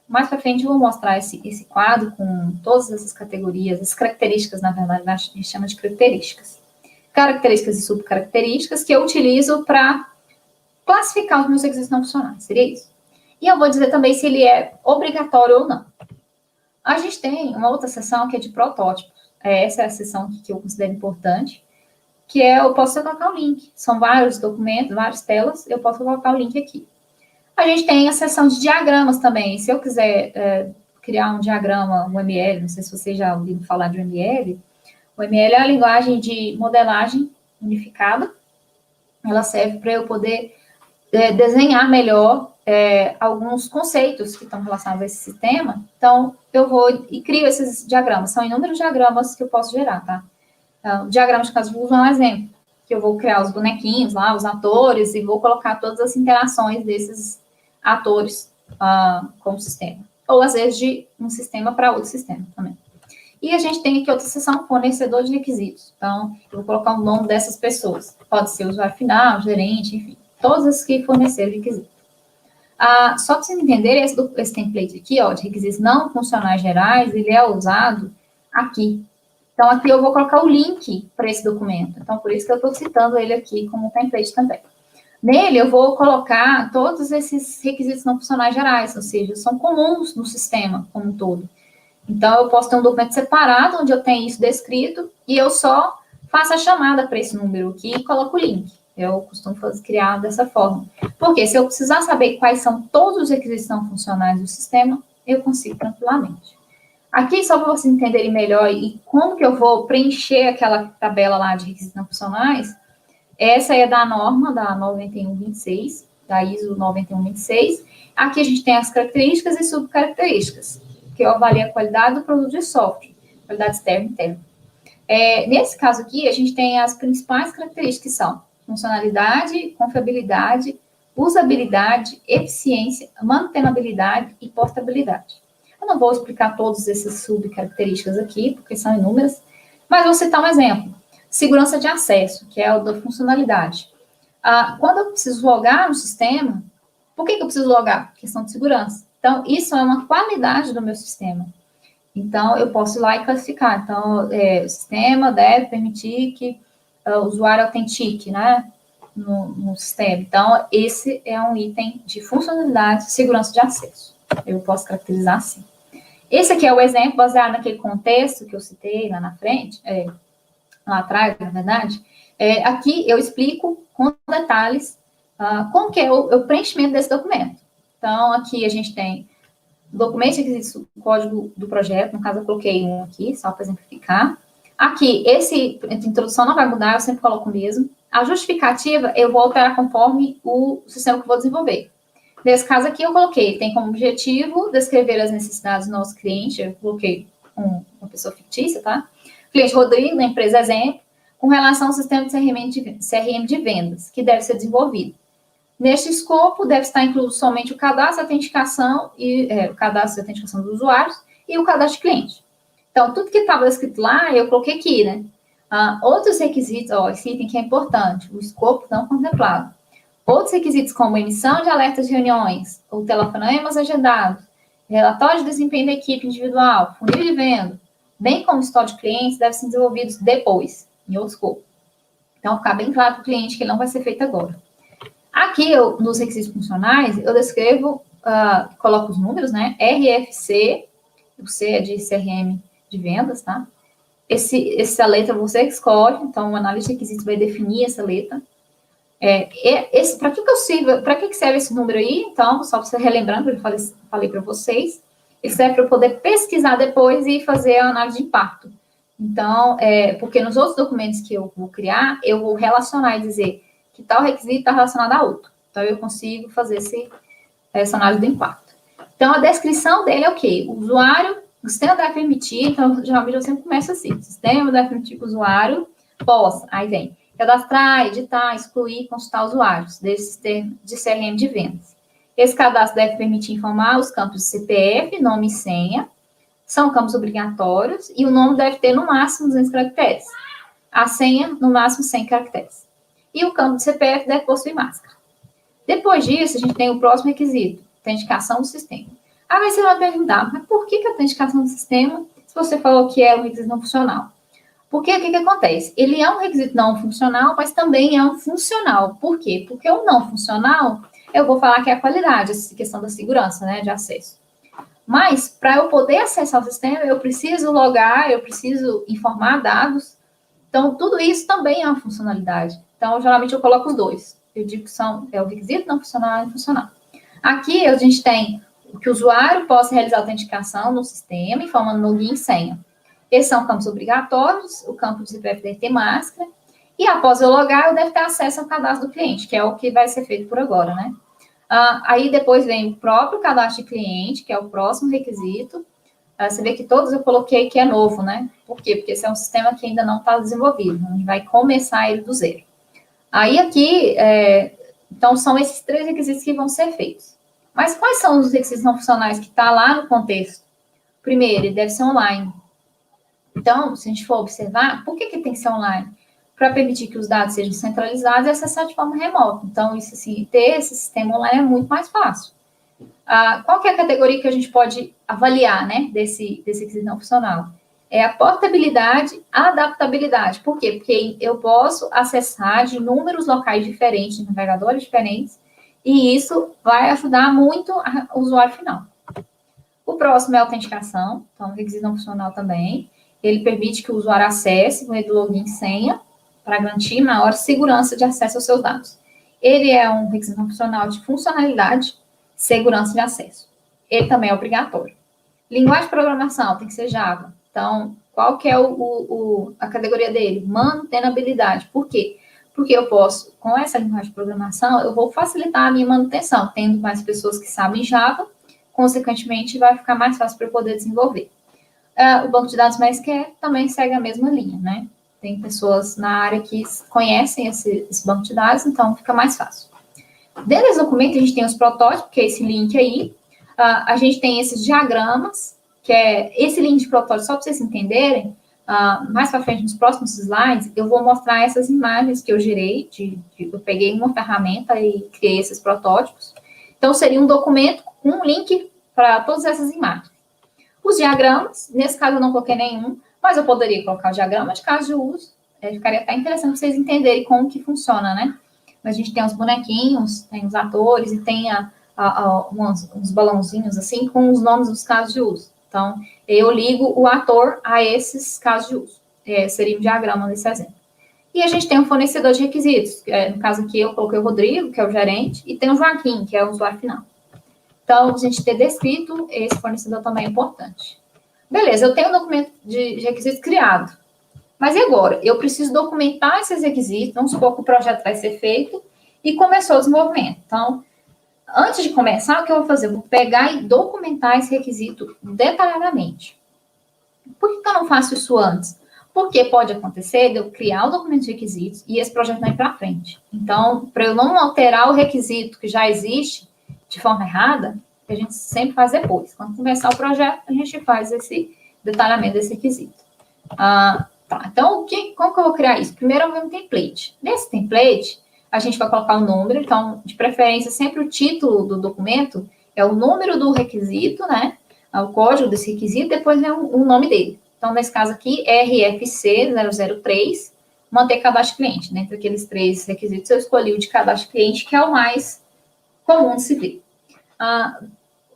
Mais para frente eu vou mostrar esse quadro com todas essas categorias, as características, na verdade, a gente chama de características. Características e subcaracterísticas que eu utilizo para classificar os meus requisitos não funcionais, seria isso. E eu vou dizer também se ele é obrigatório ou não. A gente tem uma outra seção que é de protótipos. Essa é a seção que eu considero importante, que eu posso colocar o link. São vários documentos, várias telas, eu posso colocar o link aqui. A gente tem a seção de diagramas também. Se eu quiser criar um diagrama, um ML, não sei se vocês já ouviram falar de ML, o ML é a linguagem de modelagem unificada. Ela serve para eu poder desenhar melhor alguns conceitos que estão relacionados a esse sistema. Então, eu vou e crio esses diagramas. São inúmeros diagramas que eu posso gerar, tá? Então, diagramas de caso, vou usar um exemplo, que eu vou criar os bonequinhos lá, os atores, e vou colocar todas as interações desses atores com o sistema. Ou, às vezes, de um sistema para outro sistema também. E a gente tem aqui outra seção, fornecedor de requisitos. Então, eu vou colocar o nome dessas pessoas. Pode ser usuário final, gerente, enfim. Todas as que forneceram requisitos. Só para vocês entenderem, esse template aqui, ó, de requisitos não funcionais gerais, ele é usado aqui. Então, aqui eu vou colocar o link para esse documento. Então, por isso que eu estou citando ele aqui como template também. Nele, eu vou colocar todos esses requisitos não funcionais gerais, ou seja, são comuns no sistema como um todo. Então, eu posso ter um documento separado, onde eu tenho isso descrito, e eu só faço a chamada para esse número aqui e coloco o link. Eu costumo criar dessa forma. Porque se eu precisar saber quais são todos os requisitos não funcionais do sistema, eu consigo tranquilamente. Aqui, só para vocês entenderem melhor e como que eu vou preencher aquela tabela lá de requisitos não funcionais, essa é da norma, da 9126, da ISO 9126. Aqui a gente tem as características e subcaracterísticas, que eu avalio a qualidade do produto de software, qualidade externa e interna. Nesse caso aqui, a gente tem as principais características, que são funcionalidade, confiabilidade, usabilidade, eficiência, mantenabilidade e portabilidade. Eu não vou explicar todas essas subcaracterísticas aqui, porque são inúmeras, mas vou citar um exemplo. Segurança de acesso, que é o da funcionalidade. Quando eu preciso logar no sistema, por que eu preciso logar? Questão de segurança. Então, isso é uma qualidade do meu sistema. Então, eu posso ir lá e classificar. Então, o sistema deve permitir que o usuário autentique, né, no sistema. Então, esse é um item de funcionalidade de segurança de acesso. Eu posso caracterizar assim. Esse aqui é o exemplo baseado naquele contexto que eu citei lá na frente, lá atrás, na verdade. Aqui eu explico com detalhes como que é o preenchimento desse documento. Então, aqui a gente tem documento de requisitos, o código do projeto, no caso eu coloquei um aqui, só para exemplificar. Aqui, essa introdução não vai mudar, eu sempre coloco o mesmo. A justificativa eu vou alterar conforme o sistema que eu vou desenvolver. Nesse caso aqui eu coloquei, tem como objetivo descrever as necessidades do nosso cliente, eu coloquei uma pessoa fictícia, tá? Cliente Rodrigo, da empresa exemplo, com relação ao sistema de CRM de vendas, que deve ser desenvolvido. Neste escopo, deve estar incluso somente o cadastro de autenticação, o cadastro de autenticação dos usuários e o cadastro de cliente. Então, tudo que estava escrito lá, eu coloquei aqui, né? Outros requisitos, esse item que é importante, o escopo não contemplado. Outros requisitos, como emissão de alertas de reuniões, ou telefonemas agendados, relatório de desempenho da equipe individual, funil de venda, bem como história de clientes, devem ser desenvolvidos depois, em outro escopo. Então, ficar bem claro para o cliente que ele não vai ser feito agora. Aqui, nos requisitos funcionais, eu descrevo, coloco os números, né? RFC, o C é de CRM de vendas, tá? Essa letra você que escolhe, então o analista de requisitos vai definir essa letra. Para que serve esse número aí? Então, só para você relembrando, eu falei para vocês, ele serve para eu poder pesquisar depois e fazer a análise de impacto. Então, porque nos outros documentos que eu vou criar, eu vou relacionar e dizer que tal requisito está relacionado a outro. Então, eu consigo fazer essa análise do impacto. Então, a descrição dele é o quê? O usuário, o sistema deve permitir, então, geralmente eu sempre começo assim, o sistema deve permitir que o usuário possa, aí vem, cadastrar, editar, excluir, consultar usuários desse sistema de CRM de vendas. Esse cadastro deve permitir informar os campos de CPF, nome e senha, são campos obrigatórios, e o nome deve ter no máximo 200 caracteres. A senha, no máximo 100 caracteres. E o campo de CPF deve possuir máscara. Depois disso, a gente tem o próximo requisito, autenticação do sistema. Aí você vai perguntar, mas por que a autenticação do sistema, se você falou que é um requisito não funcional? Porque o que acontece? Ele é um requisito não funcional, mas também é um funcional. Por quê? Porque o não funcional, eu vou falar que é a qualidade, essa questão da segurança, né, de acesso. Mas, para eu poder acessar o sistema, eu preciso logar, eu preciso informar dados. Então, tudo isso também é uma funcionalidade. Então, geralmente, eu coloco os dois. Eu digo que é o requisito não funcional e funcional. Aqui, a gente tem que o usuário possa realizar autenticação no sistema, informando login e senha. Esses são campos obrigatórios, o campo de CPF deve ter máscara, e após eu logar, eu devo ter acesso ao cadastro do cliente, que é o que vai ser feito por agora, né? Aí depois vem o próprio cadastro de cliente, que é o próximo requisito. Você vê que todos eu coloquei que é novo, né? Por quê? Porque esse é um sistema que ainda não está desenvolvido, a gente vai começar ele do zero. Aí aqui, então são esses 3 requisitos que vão ser feitos. Mas quais são os requisitos não funcionais que está lá no contexto? Primeiro, ele deve ser online. Então, se a gente for observar, por que tem que ser online? Para permitir que os dados sejam centralizados e acessados de forma remota. Então, isso assim, ter esse sistema online é muito mais fácil. Qual que é a categoria que a gente pode avaliar, né, desse requisito não funcional? É a portabilidade, a adaptabilidade. Por quê? Porque eu posso acessar de inúmeros locais diferentes, navegadores diferentes, e isso vai ajudar muito o usuário final. O próximo é a autenticação, então, requisito não funcional também. Ele permite que o usuário acesse com o login e senha, para garantir maior segurança de acesso aos seus dados. Ele é um requisito não funcional de funcionalidade, segurança de acesso. Ele também é obrigatório. Linguagem de programação tem que ser Java. Então, qual que é a categoria dele? Manutenabilidade. Por quê? Porque eu posso, com essa linguagem de programação, eu vou facilitar a minha manutenção, tendo mais pessoas que sabem Java, consequentemente, vai ficar mais fácil para eu poder desenvolver. O banco de dados MySQL também segue a mesma linha, né? Tem pessoas na área que conhecem esse banco de dados, então fica mais fácil. Dentro desse documento, a gente tem os protótipos, que é esse link aí. A gente tem esses diagramas, que é esse link de protótipo, só para vocês entenderem. Mais para frente, nos próximos slides, eu vou mostrar essas imagens que eu gerei. Eu peguei uma ferramenta e criei esses protótipos. Então, seria um documento com um link para todas essas imagens. Os diagramas, nesse caso eu não coloquei nenhum, mas eu poderia colocar o diagrama de caso de uso. Ficaria até interessante vocês entenderem como que funciona, né? A gente tem os bonequinhos, tem os atores e tem uns balãozinhos assim com os nomes dos casos de uso. Então, eu ligo o ator a esses casos de uso. Seria um diagrama nesse exemplo. E a gente tem um fornecedor de requisitos. No caso aqui, eu coloquei o Rodrigo, que é o gerente, e tem o Joaquim, que é o usuário final. Então, a gente ter descrito esse fornecedor também é importante. Beleza, eu tenho um documento de requisitos criado. Mas e agora? Eu preciso documentar esses requisitos, vamos supor que o projeto vai ser feito, e começou o desenvolvimento. Então, antes de começar, o que eu vou fazer? Eu vou pegar e documentar esse requisito detalhadamente. Por que eu não faço isso antes? Porque pode acontecer de eu criar o documento de requisitos e esse projeto não ir para frente. Então, para eu não alterar o requisito que já existe de forma errada, a gente sempre faz depois. Quando começar o projeto, a gente faz esse detalhamento desse requisito. Tá, então, como que eu vou criar isso? Primeiro, eu vou um template. Nesse template, a gente vai colocar o número, então, de preferência, sempre o título do documento é o número do requisito, né? O código desse requisito, depois é o nome dele. Então, nesse caso aqui, RFC 003, manter cadastro cliente. Dentre aqueles 3 requisitos, eu escolhi o de cadastro cliente, que é o mais comum de se ver.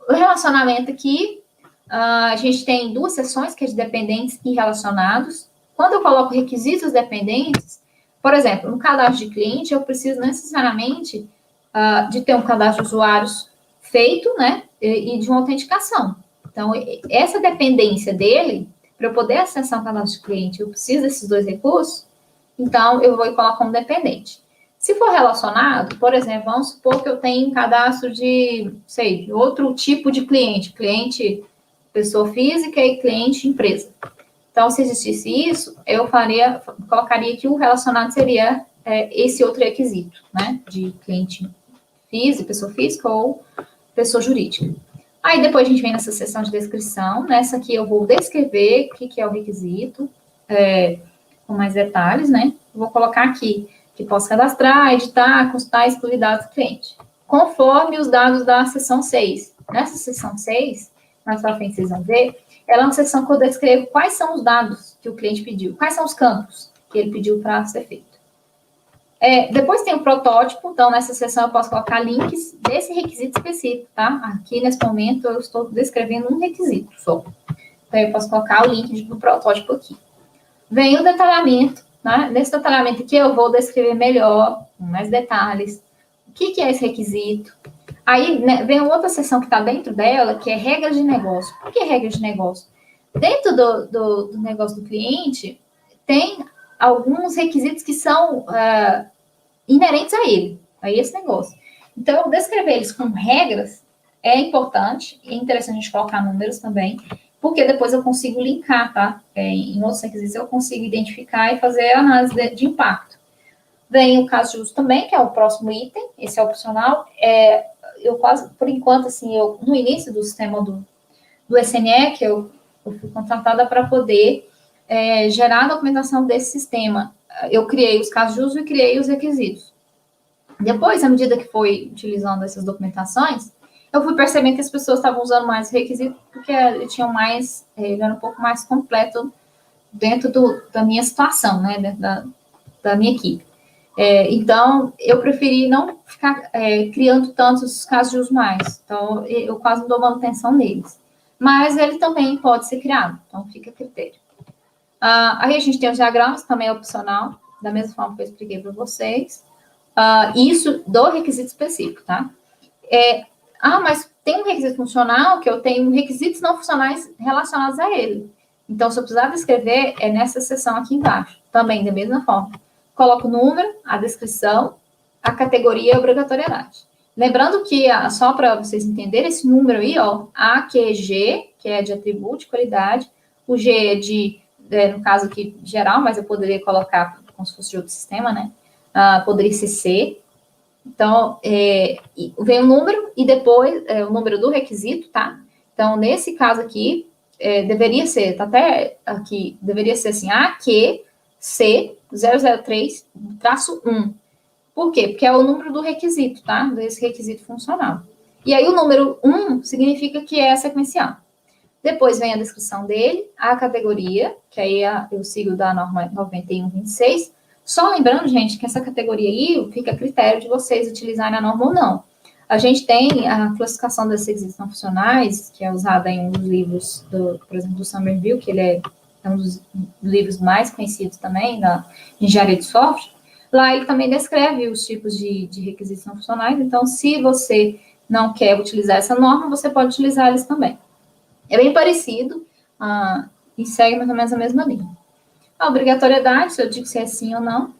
O relacionamento aqui, a gente tem 2 seções, que é de dependentes e relacionados. Quando eu coloco requisitos dependentes, por exemplo, no cadastro de cliente, eu preciso necessariamente de ter um cadastro de usuários feito, né, e de uma autenticação. Então, essa dependência dele para eu poder acessar o cadastro de cliente, eu preciso desses dois recursos, então eu vou colocar como dependente. Se for relacionado, por exemplo, vamos supor que eu tenho um cadastro de, sei, outro tipo de cliente, cliente pessoa física e cliente empresa. Então, se existisse isso, eu colocaria que o relacionado seria esse outro requisito, né, de cliente físico, pessoa física ou pessoa jurídica. Aí depois a gente vem nessa seção de descrição. Nessa aqui eu vou descrever o que é o requisito, com mais detalhes, né? Vou colocar aqui que posso cadastrar, editar, consultar e excluir dados do cliente. Conforme os dados da seção 6. Nessa seção 6, mais para frente vocês vão ver, ela é uma seção que eu descrevo quais são os dados que o cliente pediu, quais são os campos que ele pediu para ser feito. Depois tem o protótipo, então nessa seção eu posso colocar links desse requisito específico, tá? Aqui nesse momento eu estou descrevendo um requisito só. Então eu posso colocar o link do protótipo aqui. Vem o detalhamento, né? Nesse detalhamento aqui eu vou descrever melhor, com mais detalhes, o que é esse requisito. Aí, né, vem outra seção que está dentro dela, que é regras de negócio. Por que regras de negócio? Dentro do negócio do cliente, tem alguns requisitos que são inerentes a ele, a esse negócio. Então, descrever eles com regras é importante, é interessante a gente colocar números também, porque depois eu consigo linkar, tá? Em outros requisitos eu consigo identificar e fazer análise de impacto. Vem o caso de uso também, que é o próximo item, esse é opcional. Eu quase, por enquanto, assim, no início do sistema do SNE, que eu fui contratada para poder gerar a documentação desse sistema. Eu criei os casos de uso e criei os requisitos. Depois, à medida que foi utilizando essas documentações, eu fui percebendo que as pessoas estavam usando mais requisitos porque tinham mais, era um pouco mais completo dentro da minha situação, né, dentro da minha equipe. Então, eu preferi não ficar criando tantos casos de uso mais. Então, eu quase não dou manutenção neles. Mas ele também pode ser criado, então fica a critério. Aí a gente tem os diagramas, também é opcional, da mesma forma que eu expliquei para vocês. Isso do requisito específico, tá? Mas tem um requisito funcional que eu tenho requisitos não funcionais relacionados a ele. Então, se eu precisar descrever, é nessa seção aqui embaixo, também da mesma forma. Coloco o número, a descrição, a categoria e a obrigatoriedade. Lembrando que, só para vocês entenderem, esse número aí, ó, A, Q, G, que é de atributo de qualidade, o G é de, no caso aqui, geral, mas eu poderia colocar como se fosse de outro sistema, né? Poderia ser C. Então, vem o número e depois o número do requisito, tá? Então, nesse caso aqui, deveria ser, tá até aqui, deveria ser assim, AQC 003-1. Por quê? Porque é o número do requisito, tá? Desse requisito funcional. E aí, o número 1 significa que é sequencial. Depois vem a descrição dele, a categoria, que aí eu sigo da norma 9126. Só lembrando, gente, que essa categoria aí fica a critério de vocês utilizarem a norma ou não. A gente tem a classificação desses requisitos não funcionais, que é usada em um dos livros, por exemplo, do Somerville, que ele é um dos livros mais conhecidos também da engenharia de software. Lá ele também descreve os tipos de requisitos não funcionais. Então, se você não quer utilizar essa norma, você pode utilizar eles também. É bem parecido e segue mais ou menos a mesma linha. A obrigatoriedade, se eu digo se é sim ou não.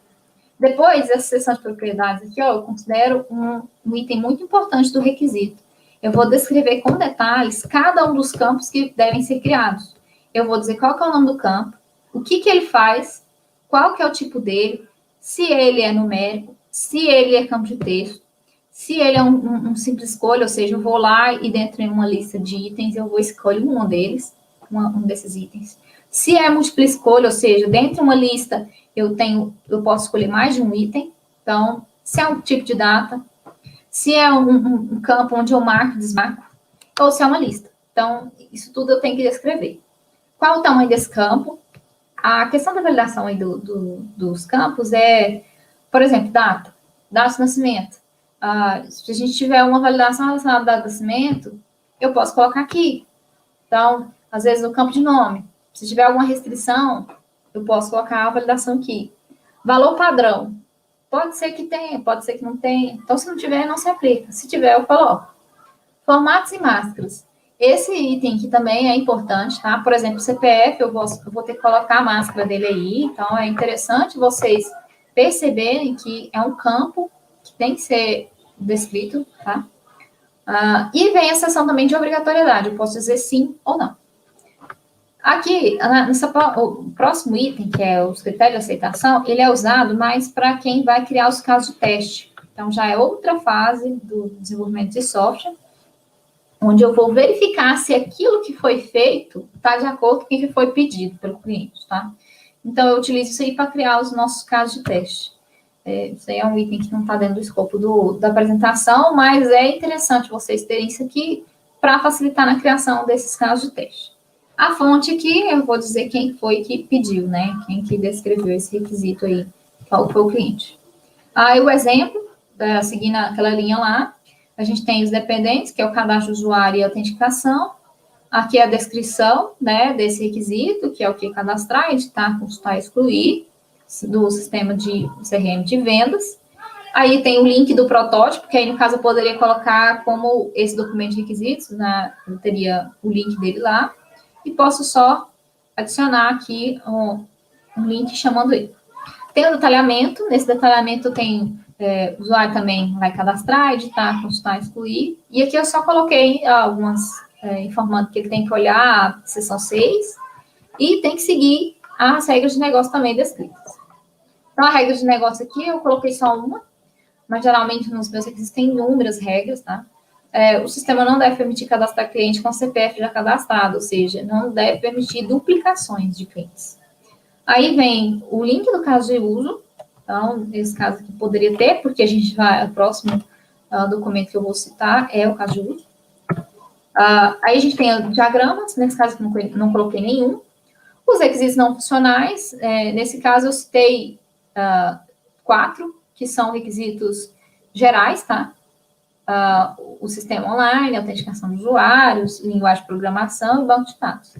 Depois, essa seção de propriedades aqui, eu considero um item muito importante do requisito. Eu vou descrever com detalhes cada um dos campos que devem ser criados. Eu vou dizer qual que é o nome do campo, o que ele faz, qual que é o tipo dele, se ele é numérico, se ele é campo de texto, se ele é um simples escolha, ou seja, eu vou lá e dentro de uma lista de itens eu vou escolher um desses itens. Se é múltipla escolha, ou seja, dentro de uma lista eu posso escolher mais de um item. Então, se é um tipo de data, se é um campo onde eu marco e desmarco, ou se é uma lista. Então, isso tudo eu tenho que descrever. Qual o tamanho desse campo? A questão da validação aí dos campos por exemplo, data de nascimento. Se a gente tiver uma validação relacionada à data de nascimento, eu posso colocar aqui. Então, às vezes, no campo de nome, se tiver alguma restrição, eu posso colocar a validação aqui. Valor padrão. Pode ser que tenha, pode ser que não tenha. Então, se não tiver, não se aplica. Se tiver, eu coloco. Formatos e máscaras. Esse item aqui também é importante, tá? Por exemplo, o CPF, eu vou ter que colocar a máscara dele aí, então é interessante vocês perceberem que é um campo que tem que ser descrito, tá? E vem a seção também de obrigatoriedade, eu posso dizer sim ou não. Aqui, o próximo item, que é os critérios de aceitação, ele é usado mais para quem vai criar os casos de teste. Então, já é outra fase do desenvolvimento de software, onde eu vou verificar se aquilo que foi feito está de acordo com o que foi pedido pelo cliente, tá? Então, eu utilizo isso aí para criar os nossos casos de teste. Isso aí é um item que não está dentro do escopo da apresentação, mas é interessante vocês terem isso aqui para facilitar na criação desses casos de teste. A fonte aqui, eu vou dizer quem foi que pediu, né? Quem que descreveu esse requisito aí, qual foi o cliente. Aí o exemplo, seguindo aquela linha lá, a gente tem os dependentes, que é o cadastro de usuário e autenticação. Aqui é a descrição, né, desse requisito, que é o que cadastrar, editar, consultar, excluir, do sistema de CRM de vendas. Aí tem o link do protótipo, que aí, no caso, eu poderia colocar como esse documento de requisitos, né, eu teria o link dele lá, e posso só adicionar aqui um link chamando ele. Tem o detalhamento, nesse detalhamento tem o usuário também vai cadastrar, editar, consultar, excluir, e aqui eu só coloquei algumas informando que ele tem que olhar a seção 6 e tem que seguir as regras de negócio também descritas. Então, a regra de negócio aqui eu coloquei só uma, mas geralmente nos meus requisitos tem inúmeras regras, tá? O sistema não deve permitir cadastrar cliente com CPF já cadastrado, ou seja, não deve permitir duplicações de clientes. Aí vem o link do caso de uso, então, esse caso aqui poderia ter, porque a gente vai, o próximo documento que eu vou citar é o caso de uso. Aí a gente tem diagramas, nesse caso não coloquei nenhum. Os requisitos não funcionais, nesse caso eu citei 4, que são requisitos gerais, tá? O sistema online, autenticação de usuários, linguagem de programação e banco de dados.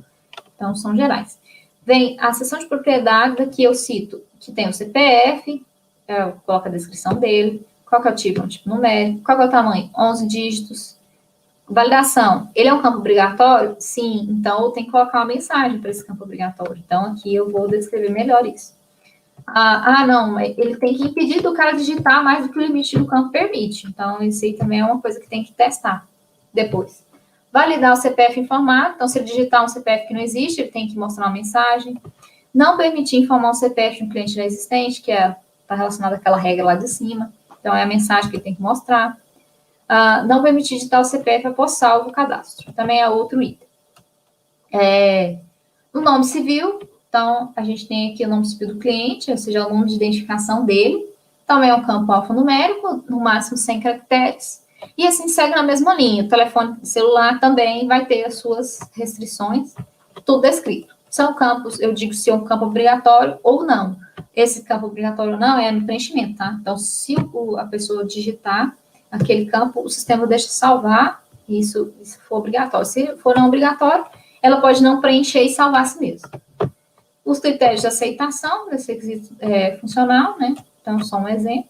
Então, são gerais. Vem a seção de propriedade, daqui eu cito que tem o CPF, eu coloco a descrição dele, qual que é o tipo? É um tipo numérico, qual que é o tamanho? 11 dígitos. Validação, ele é um campo obrigatório? Sim, então eu tenho que colocar uma mensagem para esse campo obrigatório. Então, aqui eu vou descrever melhor isso. Não, ele tem que impedir do cara digitar mais do que o limite do campo permite. Então, isso aí também é uma coisa que tem que testar depois. Validar o CPF informado. Então, se ele digitar um CPF que não existe, ele tem que mostrar uma mensagem. Não permitir informar um CPF de um cliente já existente, que está relacionado àquela regra lá de cima. Então, é a mensagem que ele tem que mostrar. Não permitir digitar o CPF após salvo o cadastro. Também é outro item. O nome civil. Então, a gente tem aqui o nome civil do cliente, ou seja, o nome de identificação dele. Também é um campo alfanumérico, no máximo 100 caracteres. E assim segue na mesma linha. O telefone celular também vai ter as suas restrições, tudo descrito. São campos, eu digo se é um campo obrigatório ou não. Esse campo obrigatório ou não é no preenchimento, tá? Então, se a pessoa digitar aquele campo, o sistema deixa salvar, isso for obrigatório. Se for não obrigatório, ela pode não preencher e salvar a si mesmo. Os critérios de aceitação desse requisito funcional, né? Então, só um exemplo.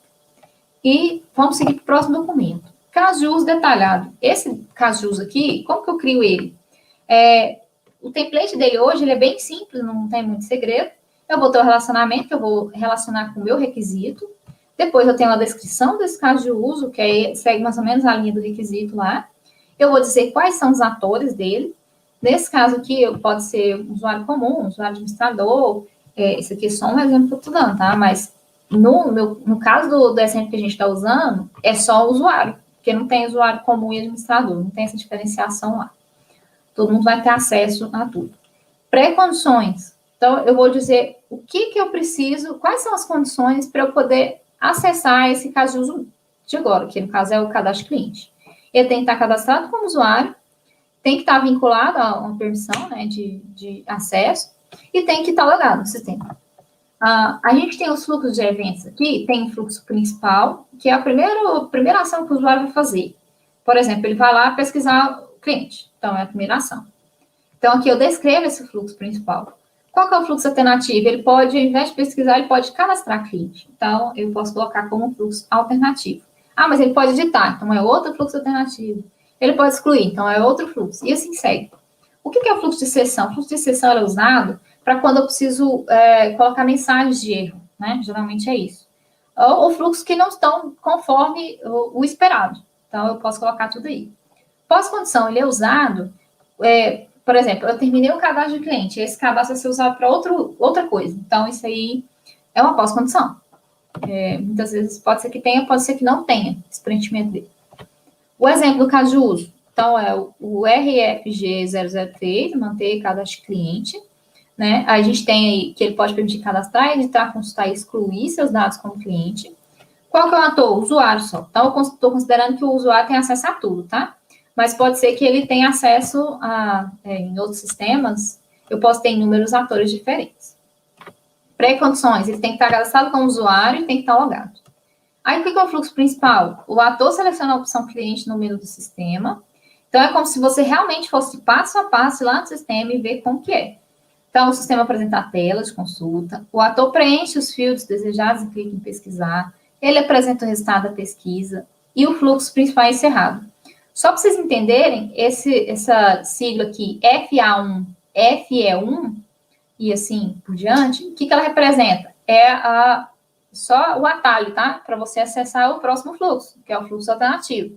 E vamos seguir para o próximo documento. Caso de uso detalhado. Esse caso de uso aqui, como que eu crio ele? O template dele hoje, ele é bem simples, não tem muito segredo. Eu vou ter o relacionamento, que eu vou relacionar com o meu requisito. Depois eu tenho a descrição desse caso de uso, que aí segue mais ou menos a linha do requisito lá. Eu vou dizer quais são os atores dele. Nesse caso aqui, pode ser um usuário comum, um usuário administrador. Esse aqui é só um exemplo que eu estou dando, tá? Mas no caso do exemplo que a gente está usando, é só o usuário, porque não tem usuário comum e administrador, não tem essa diferenciação lá. Todo mundo vai ter acesso a tudo. Pré-condições. Então, eu vou dizer o que eu preciso, quais são as condições para eu poder acessar esse caso de uso de agora, que no caso é o cadastro cliente. Ele tem que estar cadastrado como usuário, tem que estar vinculado a uma permissão, né, de acesso e tem que estar logado no sistema. A gente tem os fluxos de eventos aqui, tem o fluxo principal, que é a primeira ação que o usuário vai fazer. Por exemplo, ele vai lá pesquisar o cliente, então é a primeira ação. Então, aqui eu descrevo esse fluxo principal. Qual que é o fluxo alternativo? Ele pode, ao invés de pesquisar, ele pode cadastrar cliente. Então, eu posso colocar como um fluxo alternativo. Mas ele pode editar, então é outro fluxo alternativo. ele pode excluir, então é outro fluxo, e assim segue. O que é o fluxo de sessão? O fluxo de sessão é usado para quando eu preciso colocar mensagens de erro, né? Geralmente é isso. Ou fluxos que não estão conforme o esperado. Então, eu posso colocar tudo aí. Pós-condição, ele é usado, por exemplo, eu terminei o cadastro de cliente, esse cadastro vai ser usado para outra coisa. Então, isso aí é uma pós-condição. Muitas vezes pode ser que tenha, pode ser que não tenha esse preenchimento dele. O exemplo do caso de uso. Então, é o RFG003, manter cadastro de cliente. Né? A gente tem aí que ele pode permitir cadastrar, editar, consultar e excluir seus dados como cliente. Qual que é o ator? O usuário só. Então, eu estou considerando que o usuário tem acesso a tudo, tá? Mas pode ser que ele tenha acesso em outros sistemas, eu posso ter inúmeros atores diferentes. Pré-condições, ele tem que estar cadastrado como usuário e tem que estar logado. Aí, o que é o fluxo principal? O ator seleciona a opção cliente no menu do sistema. Então, é como se você realmente fosse passo a passo lá no sistema e ver como que é. Então, o sistema apresenta a tela de consulta, o ator preenche os fields desejados e clica em pesquisar, ele apresenta o resultado da pesquisa e o fluxo principal é encerrado. Só para vocês entenderem, essa sigla aqui, FA1, FE1 e assim por diante, o que ela representa? Só o atalho, tá? Para você acessar o próximo fluxo, que é o fluxo alternativo.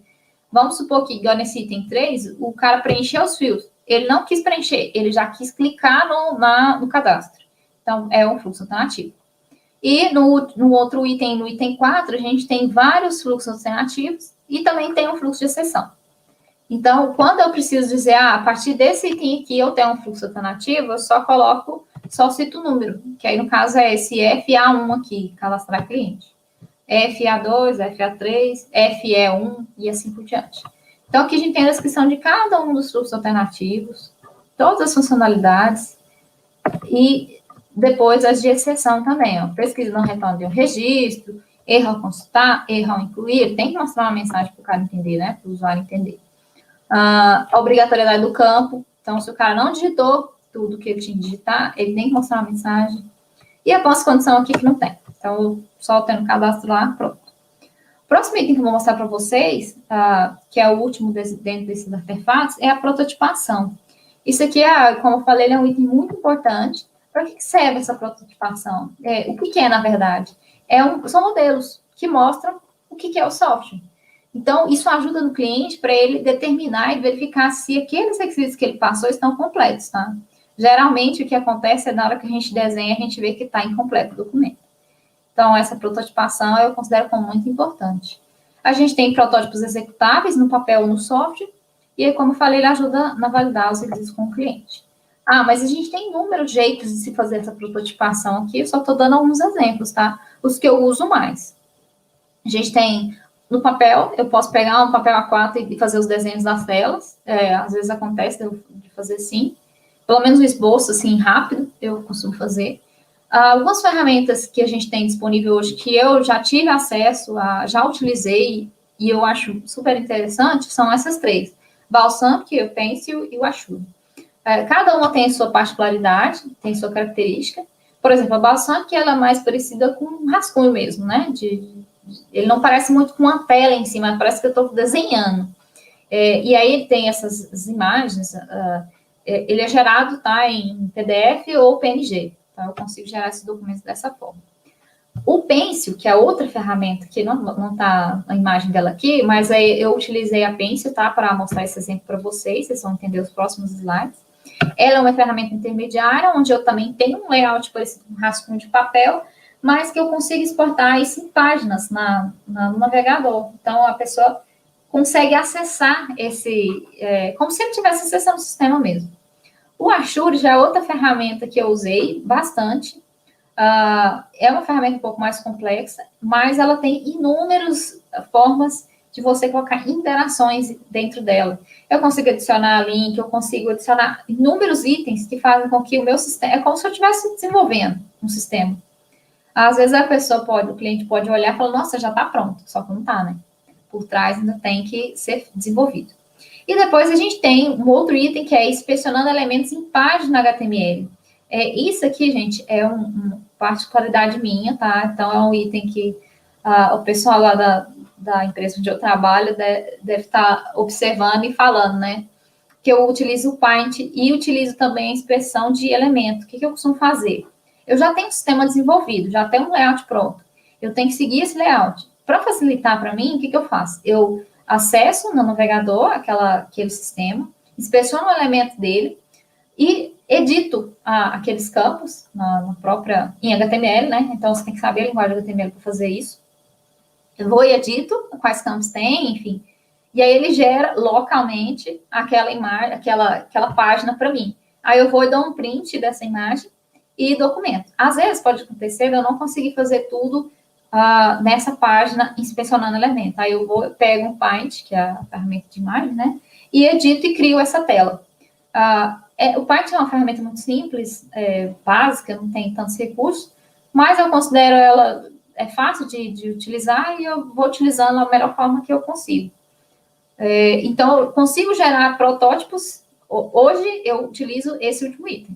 Vamos supor que, igual nesse item 3, o cara preencheu os fios. Ele não quis preencher, ele já quis clicar no cadastro. Então, é um fluxo alternativo. E no outro item, no item 4, a gente tem vários fluxos alternativos e também tem um fluxo de exceção. Então, quando eu preciso dizer, a partir desse item aqui eu tenho um fluxo alternativo, eu só cito o número, que aí no caso é esse FA1 aqui, cadastrar cliente. FA2, FA3, FE1 e assim por diante. Então, aqui a gente tem a descrição de cada um dos fluxos alternativos, todas as funcionalidades e depois as de exceção também. Ó. Pesquisa não retorna de um registro, erro ao consultar, erro ao incluir, tem que mostrar uma mensagem para o cara entender, né? Para o usuário entender. A obrigatoriedade do campo, então, se o cara não digitou tudo que ele tinha que digitar, ele tem que mostrar uma mensagem. E a pós-condição aqui que não tem. Então, só tendo cadastro lá, pronto. O próximo item que eu vou mostrar para vocês, que é o último dentro desses artefatos, é a prototipação. Isso aqui, como eu falei, é um item muito importante. Para que serve essa prototipação? O que é, na verdade? São modelos que mostram o que é o software. Então, isso ajuda no cliente para ele determinar e verificar se aqueles requisitos que ele passou estão completos, tá? Geralmente, o que acontece é na hora que a gente desenha, a gente vê que está incompleto o documento. Então, essa prototipação eu considero como muito importante. A gente tem protótipos executáveis no papel ou no software, e aí, como eu falei, ele ajuda a validar os requisitos com o cliente. Mas a gente tem inúmeros jeitos de se fazer essa prototipação aqui, eu só estou dando alguns exemplos, tá? Os que eu uso mais. A gente tem no papel, eu posso pegar um papel A4 e fazer os desenhos das telas, às vezes acontece de fazer assim, pelo menos um esboço, assim, rápido, eu costumo fazer. Algumas ferramentas que a gente tem disponível hoje, que eu já tive acesso, já utilizei, e eu acho super interessante, são essas três. Balsam, que o Pencil e o Ashur. Cada uma tem a sua particularidade, tem sua característica. Por exemplo, a Balsam, que ela é mais parecida com um rascunho mesmo, né? Ele não parece muito com uma tela em cima, parece que eu estou desenhando. E aí ele tem essas imagens, ele é gerado, tá, em PDF ou PNG. Então, eu consigo gerar esses documentos dessa forma. O Pencil, que é outra ferramenta, que não está a imagem dela aqui, mas eu utilizei a Pencil, tá, para mostrar esse exemplo para vocês vão entender os próximos slides. Ela é uma ferramenta intermediária, onde eu também tenho um layout parecido com um rascunho de papel, mas que eu consigo exportar isso em páginas no navegador. Então, a pessoa consegue acessar como se ele estivesse acessando o sistema mesmo. O Ashur já é outra ferramenta que eu usei bastante. É uma ferramenta um pouco mais complexa, mas ela tem inúmeras formas de você colocar interações dentro dela. Eu consigo adicionar link, eu consigo adicionar inúmeros itens que fazem com que o meu sistema... É como se eu estivesse desenvolvendo um sistema. Às vezes o cliente pode olhar e falar, nossa, já está pronto. Só que não está, né? Por trás ainda tem que ser desenvolvido. E depois a gente tem um outro item que é inspecionando elementos em página HTML. Isso aqui, gente, é uma particularidade minha, tá? Então, é um item que o pessoal lá da empresa onde eu trabalho deve estar observando e falando, né? Que eu utilizo o Paint e utilizo também a inspeção de elemento. O que eu costumo fazer? Eu já tenho um sistema desenvolvido, já tenho um layout pronto. Eu tenho que seguir esse layout. Para facilitar para mim, o que eu faço? Eu acesso no navegador aquele sistema, inspeciono o elemento dele e edito aqueles campos na própria, em HTML, né? Então, você tem que saber a linguagem HTML para fazer isso. Eu vou e edito quais campos tem, enfim. E aí ele gera localmente aquela imagem, aquela página para mim. Aí eu vou e dou um print dessa imagem e documento. Às vezes pode acontecer de eu não conseguir fazer tudo nessa página inspecionando elemento. Aí eu pego um Paint, que é a ferramenta de imagem, né? E edito e crio essa tela. O Paint é uma ferramenta muito simples, básica, não tem tantos recursos, mas eu considero ela fácil de utilizar e eu vou utilizando da melhor forma que eu consigo. Então, eu consigo gerar protótipos. Hoje, eu utilizo esse último item,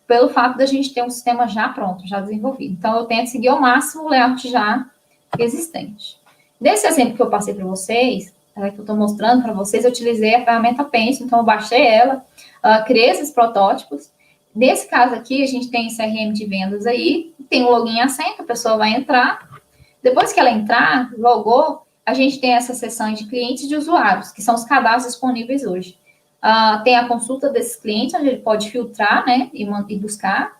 pelo fato da gente ter um sistema já pronto, já desenvolvido. Então, eu tento seguir ao máximo o layout já existente. Nesse exemplo que eu passei para vocês, que eu estou mostrando para vocês, eu utilizei a ferramenta Pencil, então eu baixei ela, criei esses protótipos. Nesse caso aqui, a gente tem CRM de vendas aí, tem um login e a senha, a pessoa vai entrar. Depois que ela entrar, logou, a gente tem essa seção de clientes e de usuários, que são os cadastros disponíveis hoje. Tem a consulta desses clientes, onde ele pode filtrar, né, e buscar.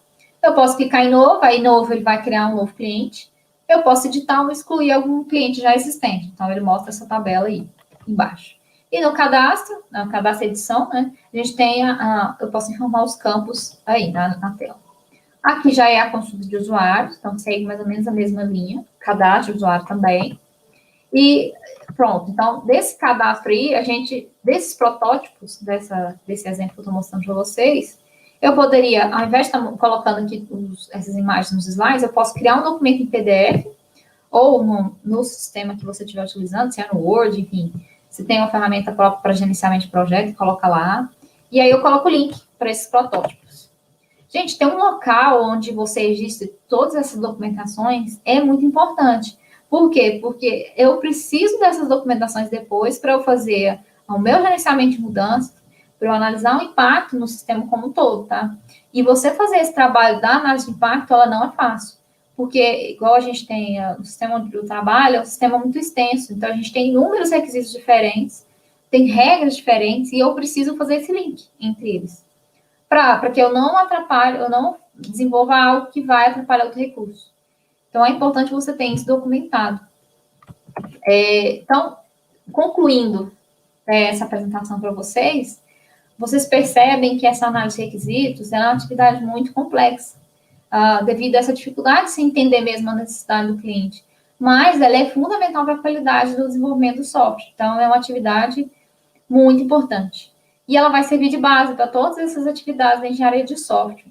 Eu posso clicar em novo, aí novo ele vai criar um novo cliente. Eu posso editar ou excluir algum cliente já existente. Então, ele mostra essa tabela aí, embaixo. E no cadastro edição, né, a gente tem eu posso informar os campos aí na tela. Aqui já é a consulta de usuários, então segue mais ou menos a mesma linha. Cadastro de usuário também. E pronto, então, desse cadastro aí, desses protótipos, desse exemplo que eu estou mostrando para vocês, eu poderia, ao invés de estar colocando aqui essas imagens nos slides, eu posso criar um documento em PDF, ou no sistema que você estiver utilizando, se é no Word, enfim, se tem uma ferramenta própria para gerenciamento de projeto, coloca lá, e aí eu coloco o link para esses protótipos. Gente, ter um local onde você registre todas essas documentações é muito importante. Por quê? Porque eu preciso dessas documentações depois para eu fazer o meu gerenciamento de mudanças, para eu analisar o impacto no sistema como um todo, tá? E você fazer esse trabalho da análise de impacto, ela não é fácil. Porque, igual a gente tem o sistema onde eu trabalho, é um sistema muito extenso. Então, a gente tem inúmeros requisitos diferentes, tem regras diferentes, e eu preciso fazer esse link entre eles. Para que eu não atrapalhe, eu não desenvolva algo que vai atrapalhar outro recurso. Então, é importante você ter isso documentado. Então, concluindo essa apresentação para vocês percebem que essa análise de requisitos é uma atividade muito complexa, devido a essa dificuldade de se entender mesmo a necessidade do cliente. Mas ela é fundamental para a qualidade do desenvolvimento do software. Então, é uma atividade muito importante. E ela vai servir de base para todas essas atividades da engenharia de software.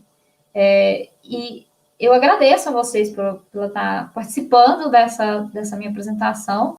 E eu agradeço a vocês por estar participando dessa minha apresentação.